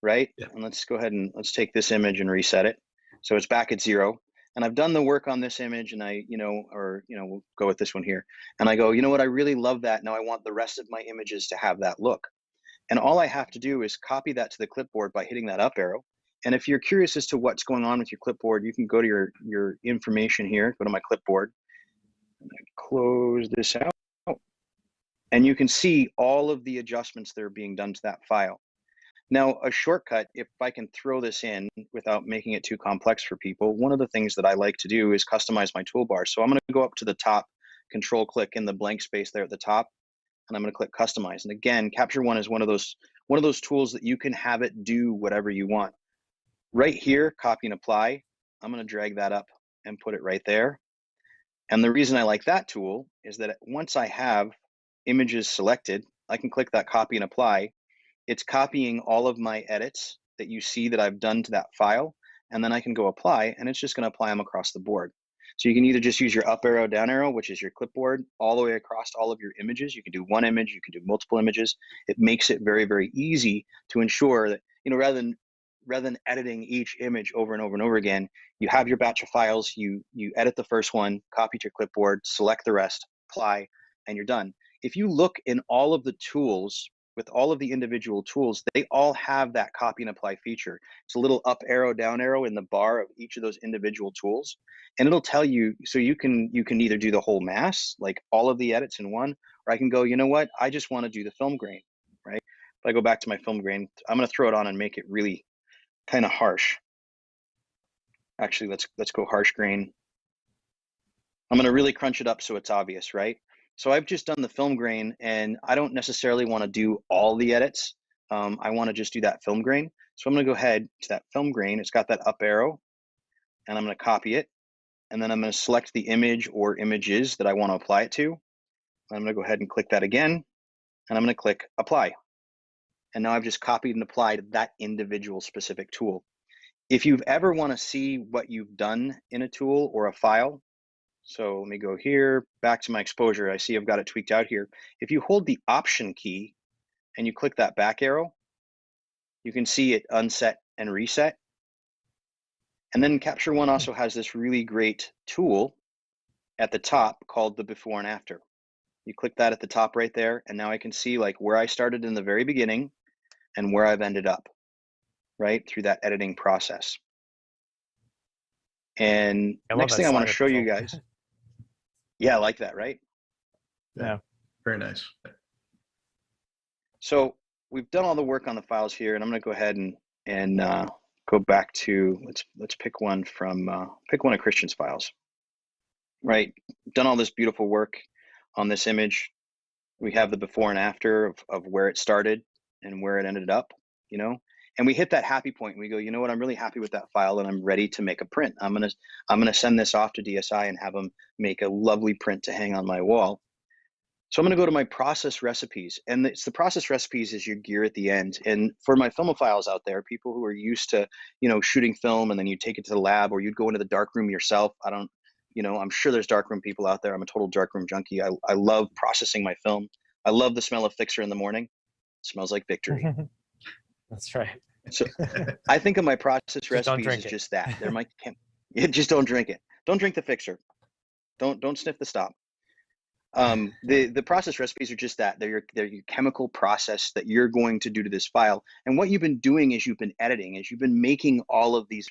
right? Yeah. And let's go ahead and let's take this image and reset it. So it's back at 0. And I've done the work on this image, and we'll go with this one here. And I go, you know what, I really love that. Now I want the rest of my images to have that look. And all I have to do is copy that to the clipboard by hitting that up arrow. And if you're curious as to what's going on with your clipboard, you can go to your information here, go to my clipboard, and close this out. And you can see all of the adjustments that are being done to that file. Now, a shortcut, if I can throw this in without making it too complex for people, one of the things that I like to do is customize my toolbar. So I'm going to go up to the top, control click in the blank space there at the top, and I'm going to click customize. And again, Capture One is one of those tools that you can have it do whatever you want. Right here, copy and apply. I'm going to drag that up and put it right there. And the reason I like that tool is that once I have images selected, I can click that copy and apply. It's copying all of my edits that you see that I've done to that file, and then I can go apply, and it's just going to apply them across the board. So you can either just use your up arrow, down arrow, which is your clipboard, all the way across all of your images. You can do one image, you can do multiple images. It makes it very, very easy to ensure that, you know, rather than editing each image over and over and over again, you have your batch of files, you edit the first one, copy to your clipboard, select the rest, apply, and you're done. If you look in all of the tools, with all of the individual tools, they all have that copy and apply feature. It's a little up arrow, down arrow in the bar of each of those individual tools. And it'll tell you, so you can either do the whole mass, like all of the edits in one, or I can go, you know what, I just want to do the film grain, right? If I go back to my film grain, I'm going to throw it on and make it really kind of harsh. Actually, let's go harsh grain. I'm going to really crunch it up so it's obvious, right? So I've just done the film grain, and I don't necessarily want to do all the edits. I want to just do that film grain. So I'm going to go ahead to that film grain. It's got that up arrow, and I'm going to copy it. And then I'm going to select the image or images that I want to apply it to. I'm going to go ahead and click that again, and I'm going to click apply. And now I've just copied and applied that individual specific tool. If you've ever want to see what you've done in a tool or a file, so let me go here, back to my exposure. I see I've got it tweaked out here. If you hold the Option key and you click that back arrow, you can see it unset and reset. And then Capture One also has this really great tool at the top called the before and after. You click that at the top right there, and now I can see like where I started in the very beginning and where I've ended up, right, through that editing process. And next thing I want to show you guys. Yeah, I like that, right? Yeah. Very nice. So we've done all the work on the files here, and I'm going to go ahead and go back to, let's pick one of Christian's files, right? Done all this beautiful work on this image. We have the before and after of where it started and where it ended up, you know? And we hit that happy point and we go, you know what, I'm really happy with that file and I'm ready to make a print. I'm gonna send this off to DSI and have them make a lovely print to hang on my wall. So I'm gonna go to my process recipes, and it's the process recipes is your gear at the end. And for my filmophiles out there, people who are used to, you know, shooting film and then you take it to the lab, or you'd go into the darkroom yourself. I'm sure there's darkroom people out there. I'm a total darkroom junkie. I love processing my film. I love the smell of fixer in the morning. It smells like victory. That's right. So I think of my process recipes as just that. Just don't drink it. Don't drink the fixer. Don't sniff the stop. The process recipes are just that. They're your chemical process that you're going to do to this file. And what you've been doing is you've been editing, is you've been making all of these.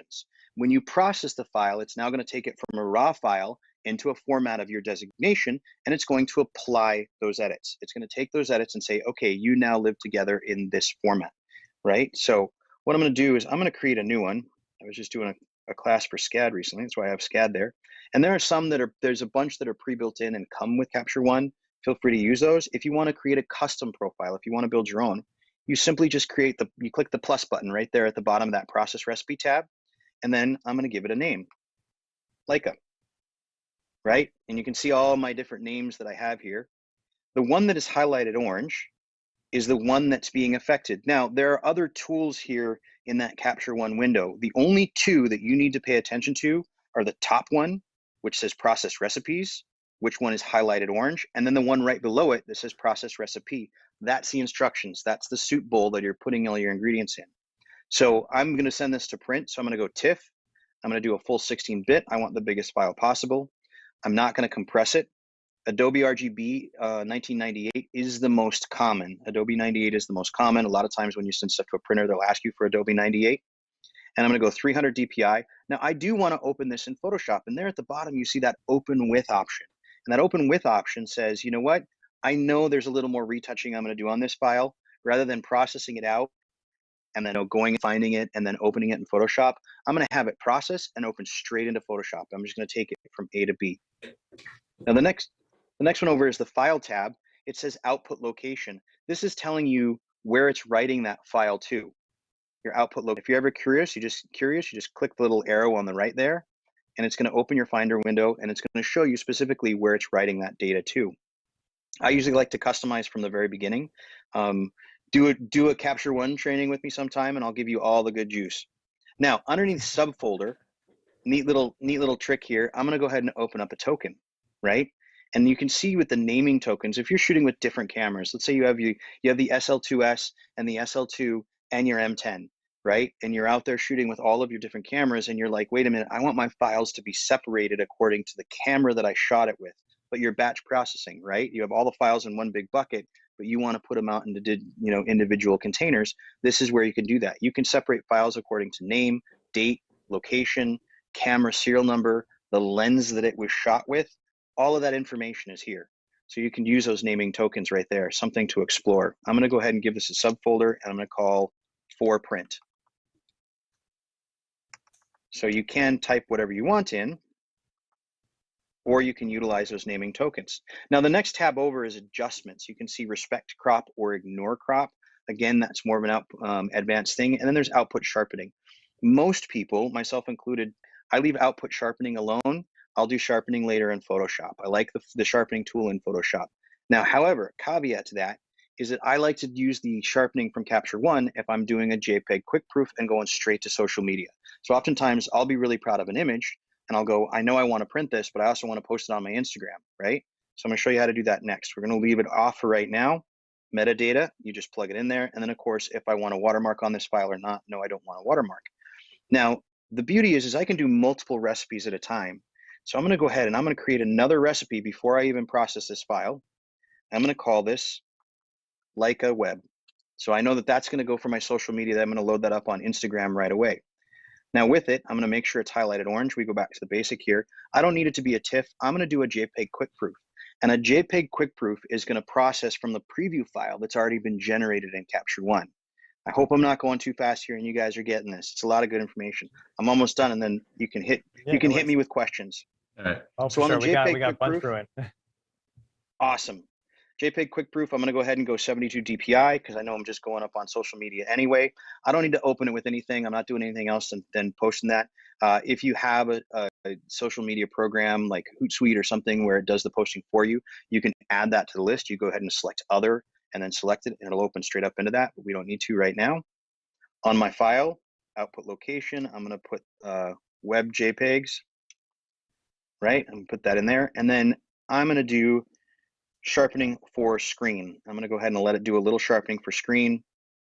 When you process the file, it's now going to take it from a raw file into a format of your designation, and it's going to apply those edits. It's going to take those edits and say, okay, you now live together in this format, right? So what I'm going to do is I'm going to create a new one. I was just doing a class for SCAD recently. That's why I have SCAD there. And there are some that are, there's a bunch that are pre-built in and come with Capture One. Feel free to use those. If you want to create a custom profile, if you want to build your own, you simply just you click the plus button right there at the bottom of that process recipe tab. And then I'm going to give it a name, Leica, right? And you can see all my different names that I have here. The one that is highlighted orange is the one that's being affected. Now, there are other tools here in that Capture One window. The only two that you need to pay attention to are the top one, which says process recipes, which one is highlighted orange, and then the one right below it that says process recipe. That's the instructions. That's the soup bowl that you're putting all your ingredients in. So I'm going to send this to print. So I'm going to go TIFF. I'm going to do a full 16-bit. I want the biggest file possible. I'm not going to compress it. Adobe RGB 1998 is the most common. Adobe 98 is the most common. A lot of times when you send stuff to a printer, they'll ask you for Adobe 98. And I'm going to go 300 DPI. Now, I do want to open this in Photoshop. And there at the bottom, you see that open with option. And that open with option says, you know what? I know there's a little more retouching I'm going to do on this file. Rather than processing it out and then going and finding it and then opening it in Photoshop, I'm going to have it process and open straight into Photoshop. I'm just going to take it from A to B. Now, the next one over is the File tab. It says Output Location. This is telling you where it's writing that file to. Your output location. If you're ever curious, you just click the little arrow on the right there, and it's going to open your Finder window, and it's going to show you specifically where it's writing that data to. I usually like to customize from the very beginning. Do a Capture One training with me sometime, and I'll give you all the good juice. Now, underneath subfolder, neat little trick here. I'm going to go ahead and open up a token, right? And you can see with the naming tokens, if you're shooting with different cameras, let's say you have the SL2-S and the SL2 and your M10, right? And you're out there shooting with all of your different cameras, and you're like, wait a minute, I want my files to be separated according to the camera that I shot it with. But you're batch processing, right? You have all the files in one big bucket, but you want to put them out into individual containers. This is where you can do that. You can separate files according to name, date, location, camera serial number, the lens that it was shot with. All of that information is here. So you can use those naming tokens right there, something to explore. I'm going to go ahead and give this a subfolder, and I'm going to call for print. So you can type whatever you want in, or you can utilize those naming tokens. Now, the next tab over is adjustments. You can see respect crop or ignore crop. Again, that's more of an advanced thing. And then there's output sharpening. Most people, myself included, I leave output sharpening alone. I'll do sharpening later in Photoshop. I like the sharpening tool in Photoshop. Now, however, caveat to that is that I like to use the sharpening from Capture One if I'm doing a JPEG quick proof and going straight to social media. So oftentimes I'll be really proud of an image and I'll go, I know I want to print this, but I also want to post it on my Instagram, right? So I'm going to show you how to do that next. We're going to leave it off for right now. Metadata, you just plug it in there. And then of course, if I want a watermark on this file or not, no, I don't want a watermark. Now, the beauty is I can do multiple recipes at a time. So I'm going to go ahead and I'm going to create another recipe before I even process this file. I'm going to call this Leica Web. So I know that that's going to go for my social media. I'm going to load that up on Instagram right away. Now with it, I'm going to make sure it's highlighted orange. We go back to the basic here. I don't need it to be a TIFF. I'm going to do a JPEG quick proof. And a JPEG quick proof is going to process from the preview file that's already been generated in Capture One. I hope I'm not going too fast here and you guys are getting this. It's a lot of good information. I'm almost done, and then you can hit me with questions. All right. Oh, so for on sure. the We got JPEG fun quick through it. Awesome. JPEG quick proof, I'm going to go ahead and go 72 DPI because I know I'm just going up on social media anyway. I don't need to open it with anything. I'm not doing anything else than posting that. If you have a social media program like Hootsuite or something where it does the posting for you, you can add that to the list. You go ahead and select other and then select it, and it'll open straight up into that, but we don't need to right now. On my file, output location, I'm going to put web JPEGs, right? I'm going to put that in there. And then I'm going to do sharpening for screen. I'm going to go ahead and let it do a little sharpening for screen.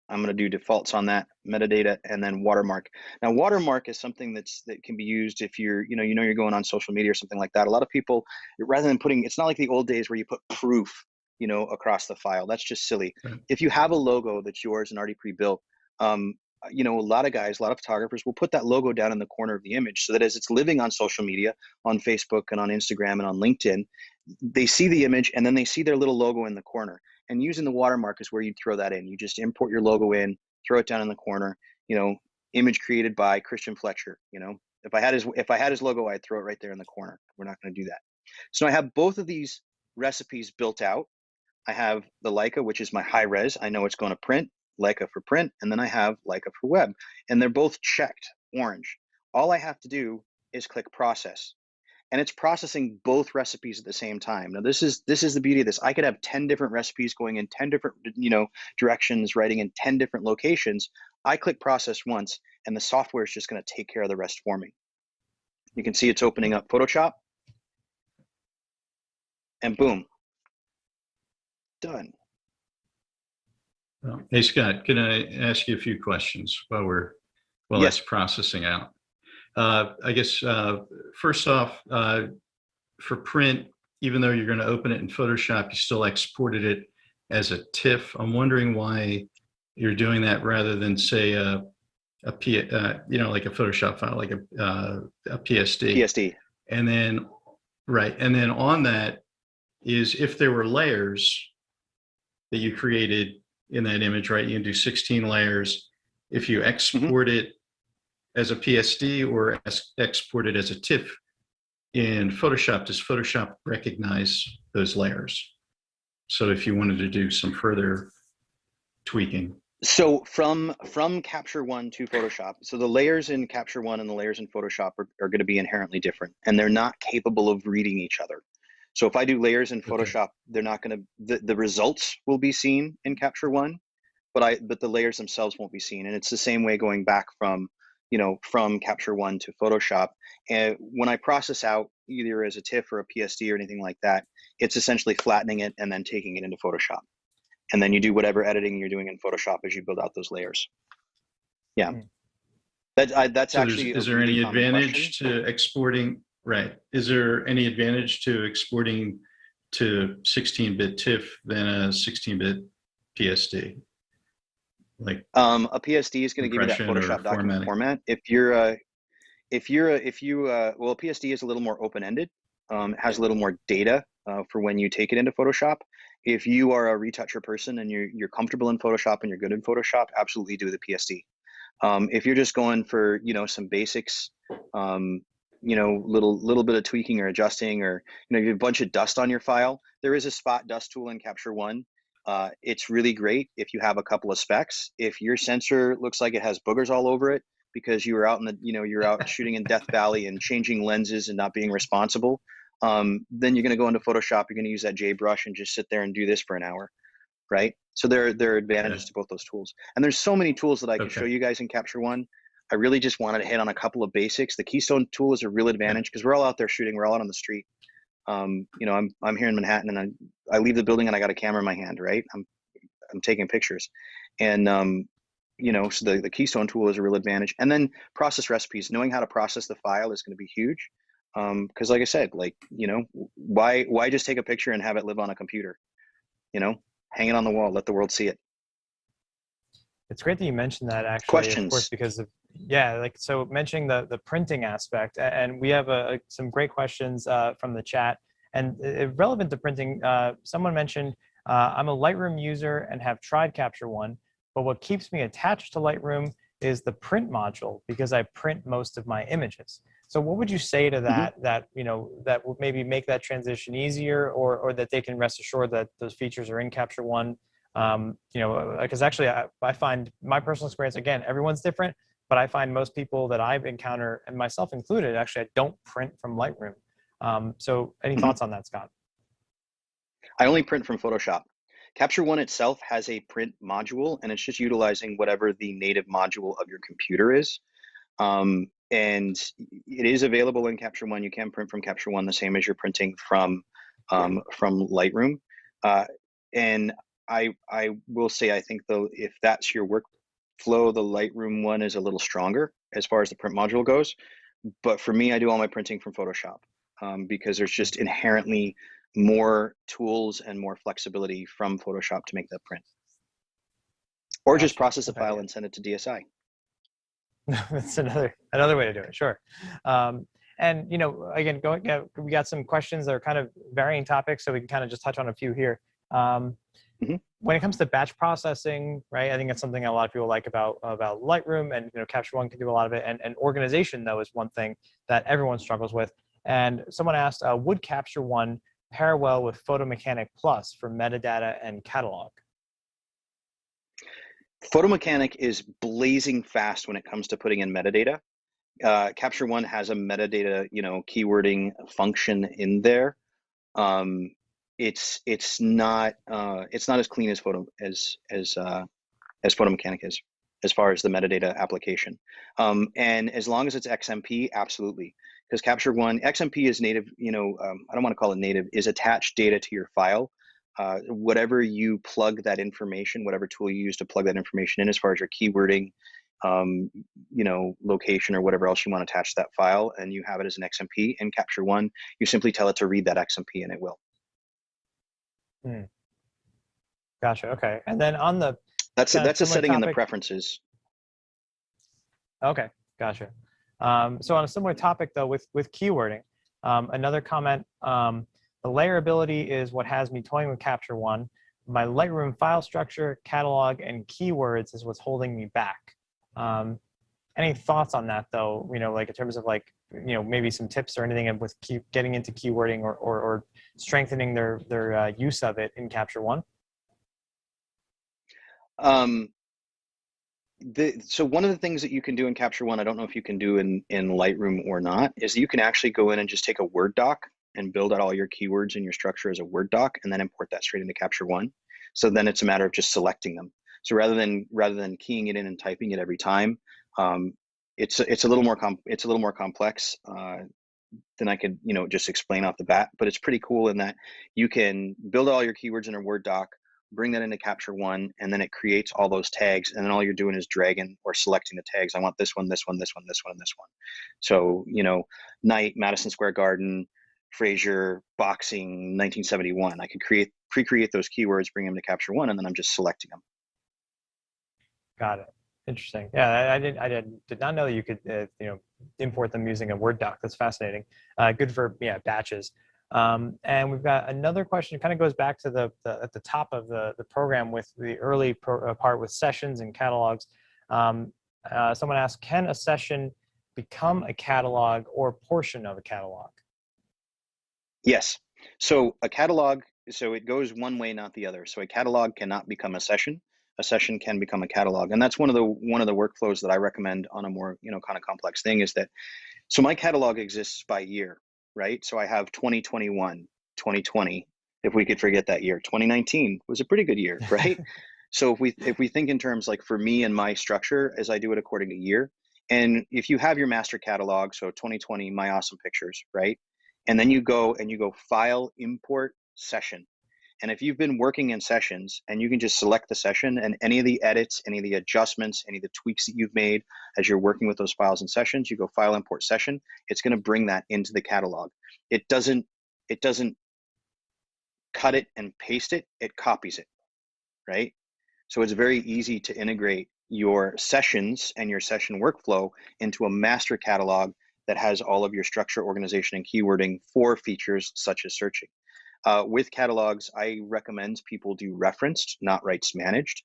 I'm going to do defaults on that, metadata, and then watermark. Now, watermark is something that can be used if you're, you're going on social media or something like that. A lot of people, rather than putting, it's not like the old days where you put proof, across the file. That's just silly. Right. If you have a logo that's yours and already pre-built, a lot of guys, a lot of photographers will put that logo down in the corner of the image so that as it's living on social media, on Facebook and on Instagram and on LinkedIn, they see the image and then they see their little logo in the corner. And using the watermark is where you'd throw that in. You just import your logo in, throw it down in the corner, image created by Christian Fletcher. If I had his logo, I'd throw it right there in the corner. We're not going to do that. So I have both of these recipes built out. I have the Leica, which is my high res. I know it's going to print, Leica for print, and then I have Leica for web. And they're both checked orange. All I have to do is click process. And it's processing both recipes at the same time. Now, this is the beauty of this. I could have 10 different recipes going in 10 different, directions, writing in 10 different locations. I click process once, and the software is just going to take care of the rest for me. You can see it's opening up Photoshop, and boom, done. Well, hey, Scott, can I ask you a few questions while Yes. that's processing out? I guess, first off, for print, even though you're going to open it in Photoshop, you still exported it as a TIFF. I'm wondering why you're doing that rather than, say, like a Photoshop file, like a PSD. PSD. And then, right. And then on that is if there were layers that you created in that image, right? You can do 16 layers. If you export it as a PSD or export it as a TIFF in Photoshop, does Photoshop recognize those layers? So if you wanted to do some further tweaking. So from Capture One to Photoshop, so the layers in Capture One and the layers in Photoshop are going to be inherently different, and they're not capable of reading each other. So if I do layers in Photoshop, they're not going to, the results will be seen in Capture One, but the layers themselves won't be seen. And it's the same way going back from Capture One to Photoshop. And when I process out either as a TIFF or a PSD or anything like that, it's essentially flattening it and then taking it into Photoshop. And then you do whatever editing you're doing in Photoshop as you build out those layers. Yeah. That's so actually, is there any advantage to exporting? Right. Is there any advantage to exporting to 16-bit TIFF than a 16-bit PSD? Like a PSD is going to give you that Photoshop document format. Well, a PSD is a little more open-ended. It has a little more data for when you take it into Photoshop. If you are a retoucher person and you're comfortable in Photoshop and you're good in Photoshop, absolutely do the PSD. If you're just going for some basics, little bit of tweaking or adjusting, or you have a bunch of dust on your file, there is a spot dust tool in Capture One. It's really great if you have a couple of specs. If your sensor looks like it has boogers all over it because you were out in the you're out shooting in Death Valley and changing lenses and not being responsible, then you're going to go into Photoshop. You're going to use that J brush and just sit there and do this for an hour, right? So there are advantages to both those tools. And there's so many tools that I can show you guys in Capture One. I really just wanted to hit on a couple of basics. The Keystone tool is a real advantage because we're all out there shooting. We're all out on the street. I'm here in Manhattan, and I leave the building and I got a camera in my hand, right? I'm taking pictures, and so the Keystone tool is a real advantage. And then process recipes, knowing how to process the file is going to be huge. Because like I said, why just take a picture and have it live on a computer? Hang it on the wall, let the world see it. It's great that you mentioned that, actually. Questions? Of course, because of, so mentioning the printing aspect, and we have some great questions from the chat. And relevant to printing, someone mentioned, I'm a Lightroom user and have tried Capture One, but what keeps me attached to Lightroom is the print module because I print most of my images. So what would you say to that, that would maybe make that transition easier, or that they can rest assured that those features are in Capture One? Because actually I find my personal experience, again, everyone's different, but I find most people that I've encountered, and myself included, actually, I don't print from Lightroom. So any thoughts on that, Scott? I only print from Photoshop. Capture One itself has a print module, and it's just utilizing whatever the native module of your computer is. And it is available in Capture One. You can print from Capture One the same as you're printing from Lightroom. And I will say, I think though, if that's your workflow, the Lightroom one is a little stronger as far as the print module goes. But for me, I do all my printing from Photoshop because there's just inherently more tools and more flexibility from Photoshop to make that print. Or just Gotcha. process a Okay, file yeah. and send it to DSI. That's another way to do it. Sure. And again, we got some questions that are kind of varying topics, so we can kind of just touch on a few here. When it comes to batch processing, right? I think that's something a lot of people like about Lightroom, and Capture One can do a lot of it. And organization, though, is one thing that everyone struggles with. And someone asked, would Capture One pair well with Photo Mechanic Plus for metadata and catalog? Photo Mechanic is blazing fast when it comes to putting in metadata. Capture One has a metadata, keywording function in there. It's not as clean as Photo Mechanic is, as far as the metadata application. And as long as it's XMP, absolutely, because Capture One XMP is native. I don't want to call it native. Is attached data to your file. Whatever you plug that information, whatever tool you use to plug that information in, as far as your keywording, location or whatever else you want to attach to that file, and you have it as an XMP in Capture One, you simply tell it to read that XMP and it will. Gotcha. Okay. And then on the that's a setting in the topic, preferences. Okay, gotcha. So on a similar topic though, with keywording, another comment, the layerability is what has me toying with Capture One. My Lightroom file structure, catalog, and keywords is what's holding me back. Any thoughts on that though? Like in terms of maybe some tips or anything with getting into keywording or strengthening their use of it in Capture One? So one of the things that you can do in Capture One, I don't know if you can do in Lightroom or not, is you can actually go in and just take a Word doc and build out all your keywords and your structure as a Word doc, and then import that straight into Capture One. So then it's a matter of just selecting them. So rather than keying it in and typing it every time, it's a little more complex than I could just explain off the bat. But it's pretty cool in that you can build all your keywords in a Word doc, bring that into Capture One, and then it creates all those tags, and then all you're doing is dragging or selecting the tags. I want this one, this one, this one, this one, and this one. So night, Madison Square Garden, Fraser, boxing, 1971. I could pre-create those keywords, bring them to Capture One, and then I'm just selecting them. Got it. Interesting. Yeah, I did not know that you could import them using a Word doc. That's fascinating. Good for batches. And we've got another question. It kind of goes back to at the top of the program with the early part with sessions and catalogs. Someone asked, can a session become a catalog or portion of a catalog? Yes. So a catalog, so it goes one way, not the other. So a catalog cannot become a session. A session can become a catalog. And that's one of the workflows that I recommend on a more, kind of complex thing, is that, so my catalog exists by year, right? So I have 2021, 2020, if we could forget that year. 2019 was a pretty good year, right? So if we think in terms, like for me and my structure, as I do it according to year, and if you have your master catalog, so 2020, my awesome pictures, right? And then you go file, import, session. And if you've been working in sessions, and you can just select the session, and any of the edits, any of the adjustments, any of the tweaks that you've made as you're working with those files and sessions, you go file, import, session, it's going to bring that into the catalog. It doesn't cut it and paste it, it copies it, right? So it's very easy to integrate your sessions and your session workflow into a master catalog that has all of your structure, organization, and keywording for features such as searching. With catalogs, I recommend people do referenced, not rights managed.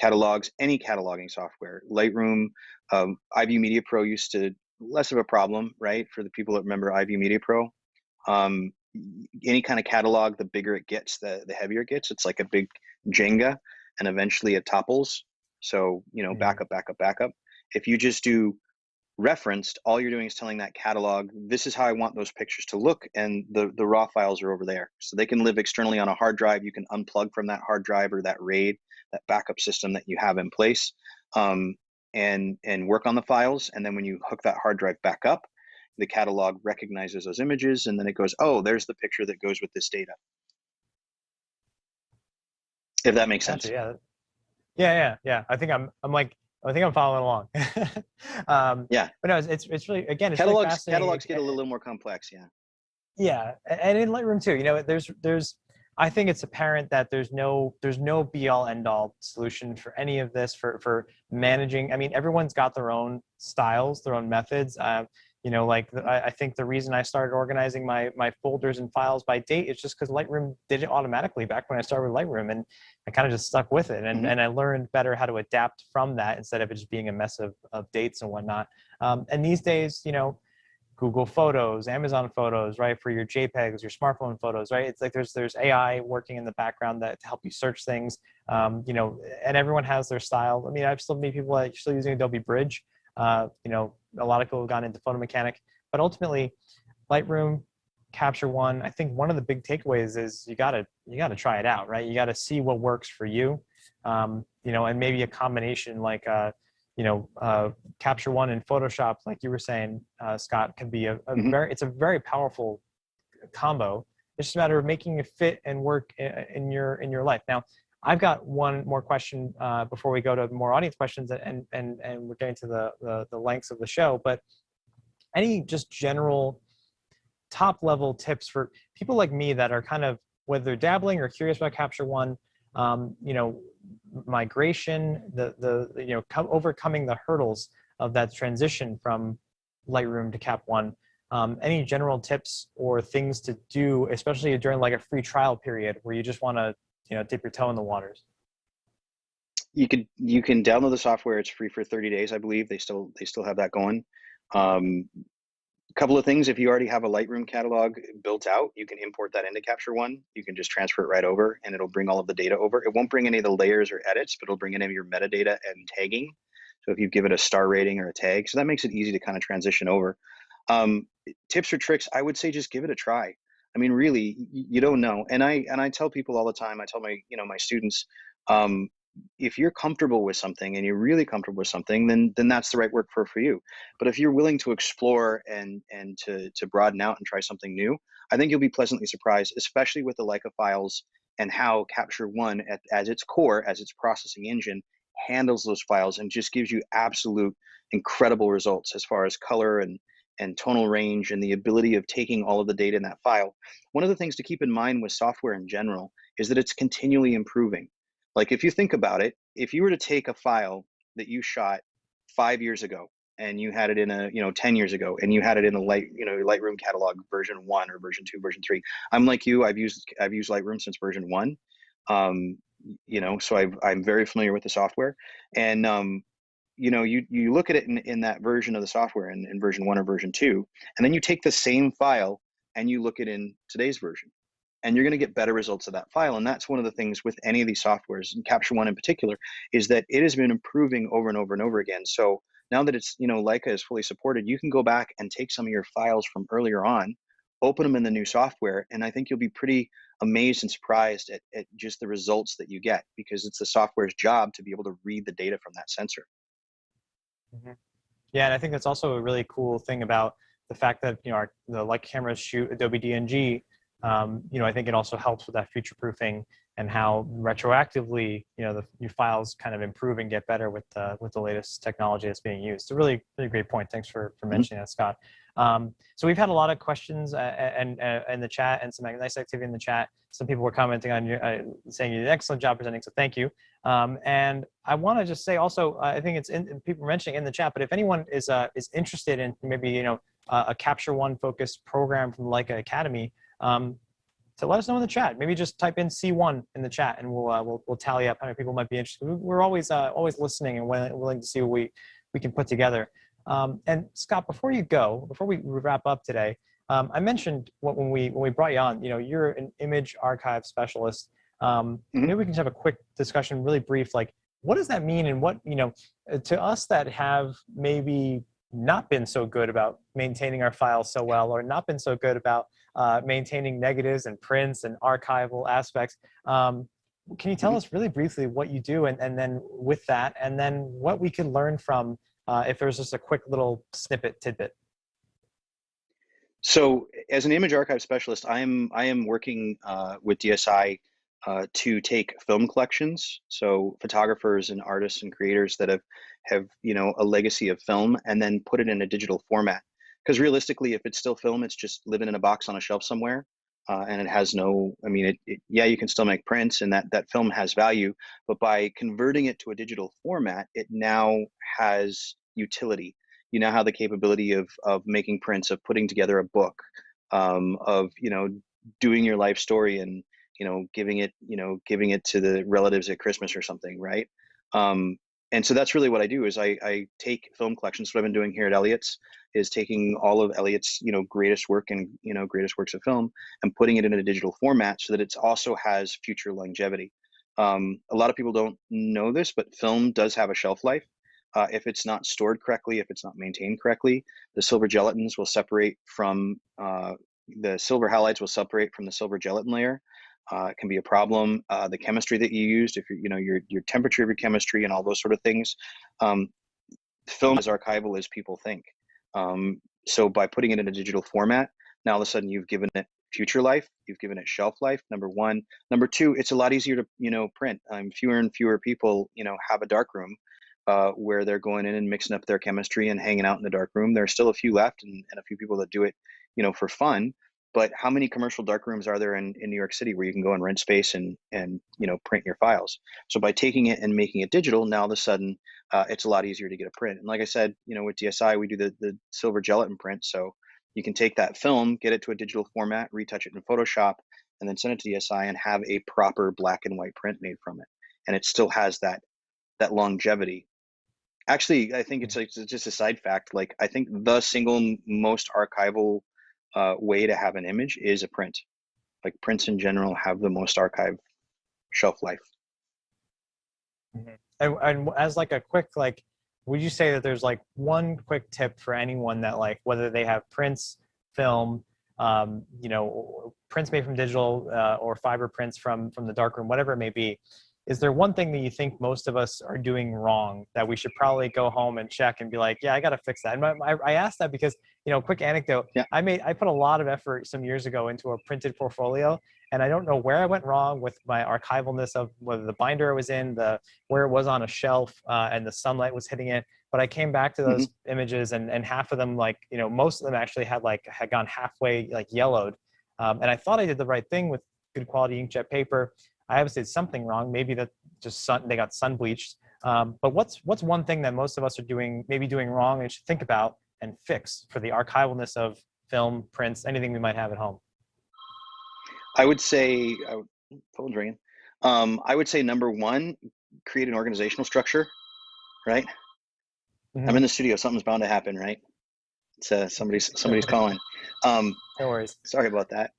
Catalogs, any cataloging software, Lightroom, iView Media Pro used to less of a problem, right? For the people that remember iView Media Pro, any kind of catalog, the bigger it gets, the heavier it gets. It's like a big Jenga, and eventually it topples. So, backup, backup, backup. If you just do referenced, all you're doing is telling that catalog, this is how I want those pictures to look, and the raw files are over there. So they can live externally on a hard drive. You can unplug from that hard drive or that RAID, that backup system that you have in place, and work on the files. And then when you hook that hard drive back up, the catalog recognizes those images, and then it goes, oh, there's the picture that goes with this data. if that makes sense. Gotcha, yeah. I think I'm following along. Yeah. But no, it's really, again, it's really fascinating. Catalogs get a little more complex. Yeah. Yeah, and in Lightroom too. You know, there's I think it's apparent that there's no be all end all solution for any of this for managing. I mean, everyone's got their own styles, their own methods. You know, like I think the reason I started organizing my folders and files by date is just because Lightroom did it automatically back when I started with Lightroom, and I kind of just stuck with it, and I learned better how to adapt from that instead of it just being a mess of dates and whatnot. And these days, you know, Google Photos, Amazon Photos, right, for your JPEGs, your smartphone photos, right? It's like there's AI working in the background that to help you search things, you know, and everyone has their style. I mean, I've still met people that are still using Adobe Bridge. You know, a lot of people have gone into photo mechanic, but ultimately, Lightroom, Capture One. I think one of the big takeaways is you gotta try it out, right? You gotta see what works for you, you know, and maybe a combination like you know, Capture One and Photoshop, like you were saying, Scott, can be it's a very powerful combo. It's just a matter of making it fit and work in your life. Now, I've got one more question before we go to more audience questions, and we're getting to the lengths of the show. But any just general top level tips for people like me that are kind of, whether they're dabbling or curious about Capture One, you know, migration, you know, overcoming the hurdles of that transition from Lightroom to Cap One. Any general tips or things to do, especially during like a free trial period where you just want to, you know, dip your toe in the waters? You can download the software. It's free for 30 days, I believe. They still have that going. Couple of things: if you already have a Lightroom catalog built out, you can import that into Capture One. You can just transfer it right over, and it'll bring all of the data over. It won't bring any of the layers or edits, but it'll bring in any of your metadata and tagging. So if you give it a star rating or a tag, so that makes it easy to kind of transition over. Tips or tricks, I would say just give it a try. I mean, really, you don't know. And I tell people all the time. I tell my students, if you're comfortable with something and you're really comfortable with something, then that's the right work for you. But if you're willing to explore and to broaden out and try something new, I think you'll be pleasantly surprised, especially with the Leica files and how Capture One as its core, as its processing engine, handles those files and just gives you absolute incredible results as far as color and tonal range and the ability of taking all of the data in that file. One of the things to keep in mind with software in general is that it's continually improving. Like if you think about it, if you were to take a file that you shot 5 years ago and you had it in a, 10 years ago, and you had it in a Lightroom catalog version 1 or version 2, version 3. I'm like you, I've used Lightroom since version 1. So I'm very familiar with the software. And you look at it in that version of the software in version 1 or version 2, and then you take the same file and you look at it in today's version, and you're going to get better results of that file. And that's one of the things with any of these softwares, and Capture One in particular, is that it has been improving over and over and over again. So now that it's, Leica is fully supported, you can go back and take some of your files from earlier on, open them in the new software, and I think you'll be pretty amazed and surprised at just the results that you get, because it's the software's job to be able to read the data from that sensor. Mm-hmm. Yeah, and I think that's also a really cool thing about the fact that the Leica cameras shoot Adobe DNG. I think it also helps with that future proofing and how retroactively your files kind of improve and get better with the latest technology that's being used. It's a really, really great point. Thanks for mentioning that, Scott. So we've had a lot of questions and in the chat, and some nice activity in the chat. Some people were commenting on you, saying you did an excellent job presenting, so thank you. And I want to just say also, I think it's people mentioning in the chat, but if anyone is interested in maybe a Capture One focused program from the Leica Academy, so let us know in the chat. Maybe just type in C1 in the chat, and we'll tally up how many people might be interested. We're always listening and willing to see what we can put together. And Scott, before we wrap up today, I mentioned when we brought you on, you're an image archive specialist. Maybe we can just have a quick discussion, really brief, like what does that mean, and what, to us that have maybe not been so good about maintaining our files so well, or not been so good about maintaining negatives and prints and archival aspects. Can you tell us really briefly what you do, and then with that, and then what we can learn from, if there's just a quick little tidbit? So as an image archive specialist, I am working with DSI to take film collections, so photographers and artists and creators that have a legacy of film, and then put it in a digital format. Because realistically, if it's still film, it's just living in a box on a shelf somewhere, and it has no. I mean, yeah, you can still make prints, and that film has value, but by converting it to a digital format, it now has utility. You now have the capability of making prints, of putting together a book, of doing your life story and giving it to the relatives at Christmas or something, right? And so that's really what I do is I take film collections. What I've been doing here at Elliott's is taking all of Elliott's greatest work and greatest works of film and putting it in a digital format so that it also has future longevity. A lot of people don't know this, but film does have a shelf life. If it's not stored correctly, if it's not maintained correctly, the silver gelatins will separate from the silver halides will separate from the silver gelatin layer. It can be a problem. The chemistry that you used, if your temperature of your chemistry and all those sort of things. Film is archival as people think. So by putting it in a digital format, now all of a sudden you've given it future life, you've given it shelf life, number one. Number two, it's a lot easier to print. Fewer and fewer people have a dark room where they're going in and mixing up their chemistry and hanging out in the dark room. There's still a few left, and a few people that do it for fun. But how many commercial dark rooms are there in New York City where you can go and rent space and print your files? So by taking it and making it digital, now all of a sudden it's a lot easier to get a print. And like I said, with DSI, we do the silver gelatin print. So you can take that film, get it to a digital format, retouch it in Photoshop, and then send it to DSI and have a proper black and white print made from it. And it still has that longevity. Actually, I think it's just a side fact. Like, I think the single most archival way to have an image is a print. Like, prints in general have the most archive shelf life. Mm-hmm. And as like a quick, would you say that there's like one quick tip for anyone that whether they have prints, film, prints made from digital or fiber prints from the darkroom, whatever it may be? Is there one thing that you think most of us are doing wrong that we should probably go home and check and be like, yeah, I got to fix that? And I asked that because, quick anecdote, yeah. I put a lot of effort some years ago into a printed portfolio, and I don't know where I went wrong with my archivalness of whether the binder it was in, where it was on a shelf, and the sunlight was hitting it. But I came back to those images, and half of them, most of them actually had gone halfway yellowed. And I thought I did the right thing with good quality inkjet paper. I obviously did something wrong. Maybe that just they got sun bleached. But what's one thing that most of us are maybe doing wrong and should think about and fix for the archivalness of film, prints, anything we might have at home? I would say, phone's ringing. I would say number one, create an organizational structure, right? Mm-hmm. I'm in the studio. Something's bound to happen, right? It's somebody's calling. No worries. Sorry about that.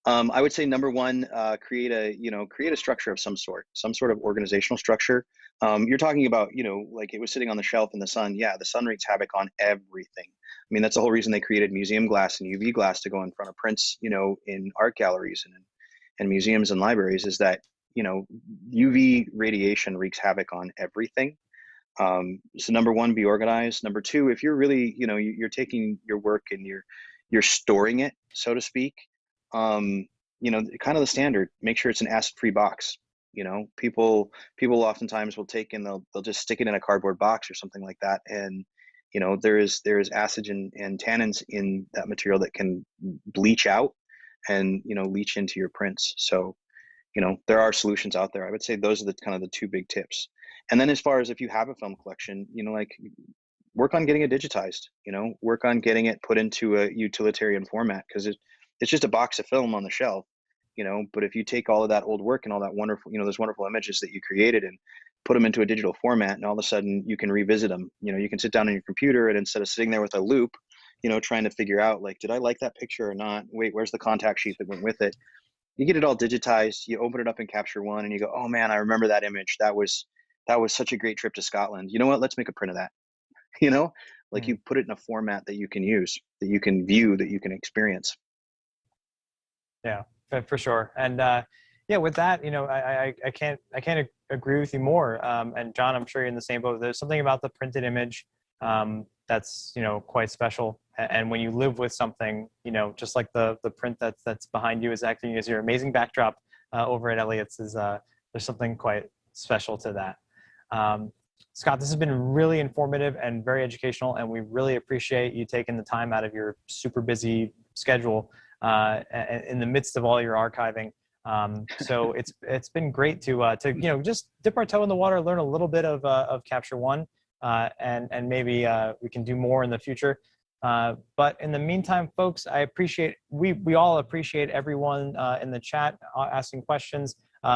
I would say number one, create a structure of some sort of organizational structure. You're talking about, it was sitting on the shelf in the sun. Yeah, the sun wreaks havoc on everything. I mean, that's the whole reason they created museum glass and UV glass to go in front of prints, in art galleries and museums and libraries, is that, UV radiation wreaks havoc on everything. So number one, be organized. Number two, if you're really, you're taking your work and you're storing it, so to speak, kind of the standard, make sure it's an acid-free box. People oftentimes will take and they'll just stick it in a cardboard box or something like that. And, there is acid and tannins in that material that can bleach out and, leach into your prints. So, there are solutions out there. I would say those are the two big tips. And then as far as if you have a film collection, work on getting it digitized, work on getting it put into a utilitarian format, because it's just a box of film on the shelf, but if you take all of that old work and all that wonderful, those wonderful images that you created and put them into a digital format, and all of a sudden you can revisit them, you can sit down on your computer, and instead of sitting there with a loop, trying to figure out, did I like that picture or not? Wait, where's the contact sheet that went with it? You get it all digitized, you open it up in Capture One, and you go, oh man, I remember that image. That was such a great trip to Scotland. You know what? Let's make a print of that. You put it in a format that you can use, that you can view, that you can experience. Yeah, for sure. And with that, I can't agree with you more. And John, I'm sure you're in the same boat. There's something about the printed image that's quite special. And when you live with something, just like the print that's behind you is acting as your amazing backdrop. over at Elliot's is there's something quite special to that. Scott, this has been really informative and very educational, and we really appreciate you taking the time out of your super busy schedule in the midst of all your archiving. So it's been great to just dip our toe in the water, learn a little bit of Capture One, and maybe we can do more in the future. But in the meantime, folks, we all appreciate everyone in the chat asking questions,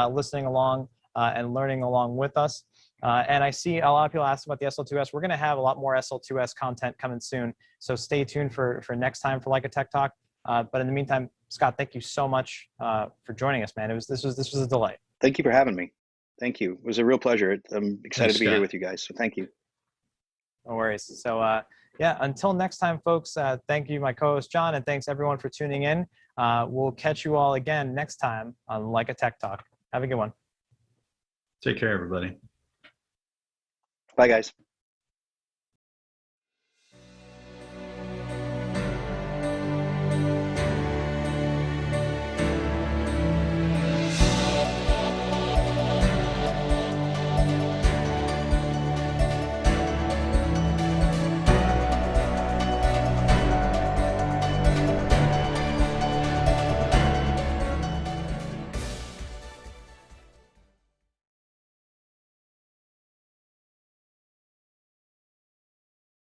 listening along, and learning along with us. And I see a lot of people ask about the SL2-S. We're going to have a lot more SL2-S content coming soon. So stay tuned for next time for Leica Tech Talk. But in the meantime, Scott, thank you so much for joining us, man. This was a delight. Thank you for having me. Thank you. It was a real pleasure. I'm excited to be here with you guys. So thank you. No worries. So yeah, until next time, folks, thank you, my co-host John, and thanks everyone for tuning in. We'll catch you all again next time on Leica Tech Talk. Have a good one. Take care, everybody. Bye, guys.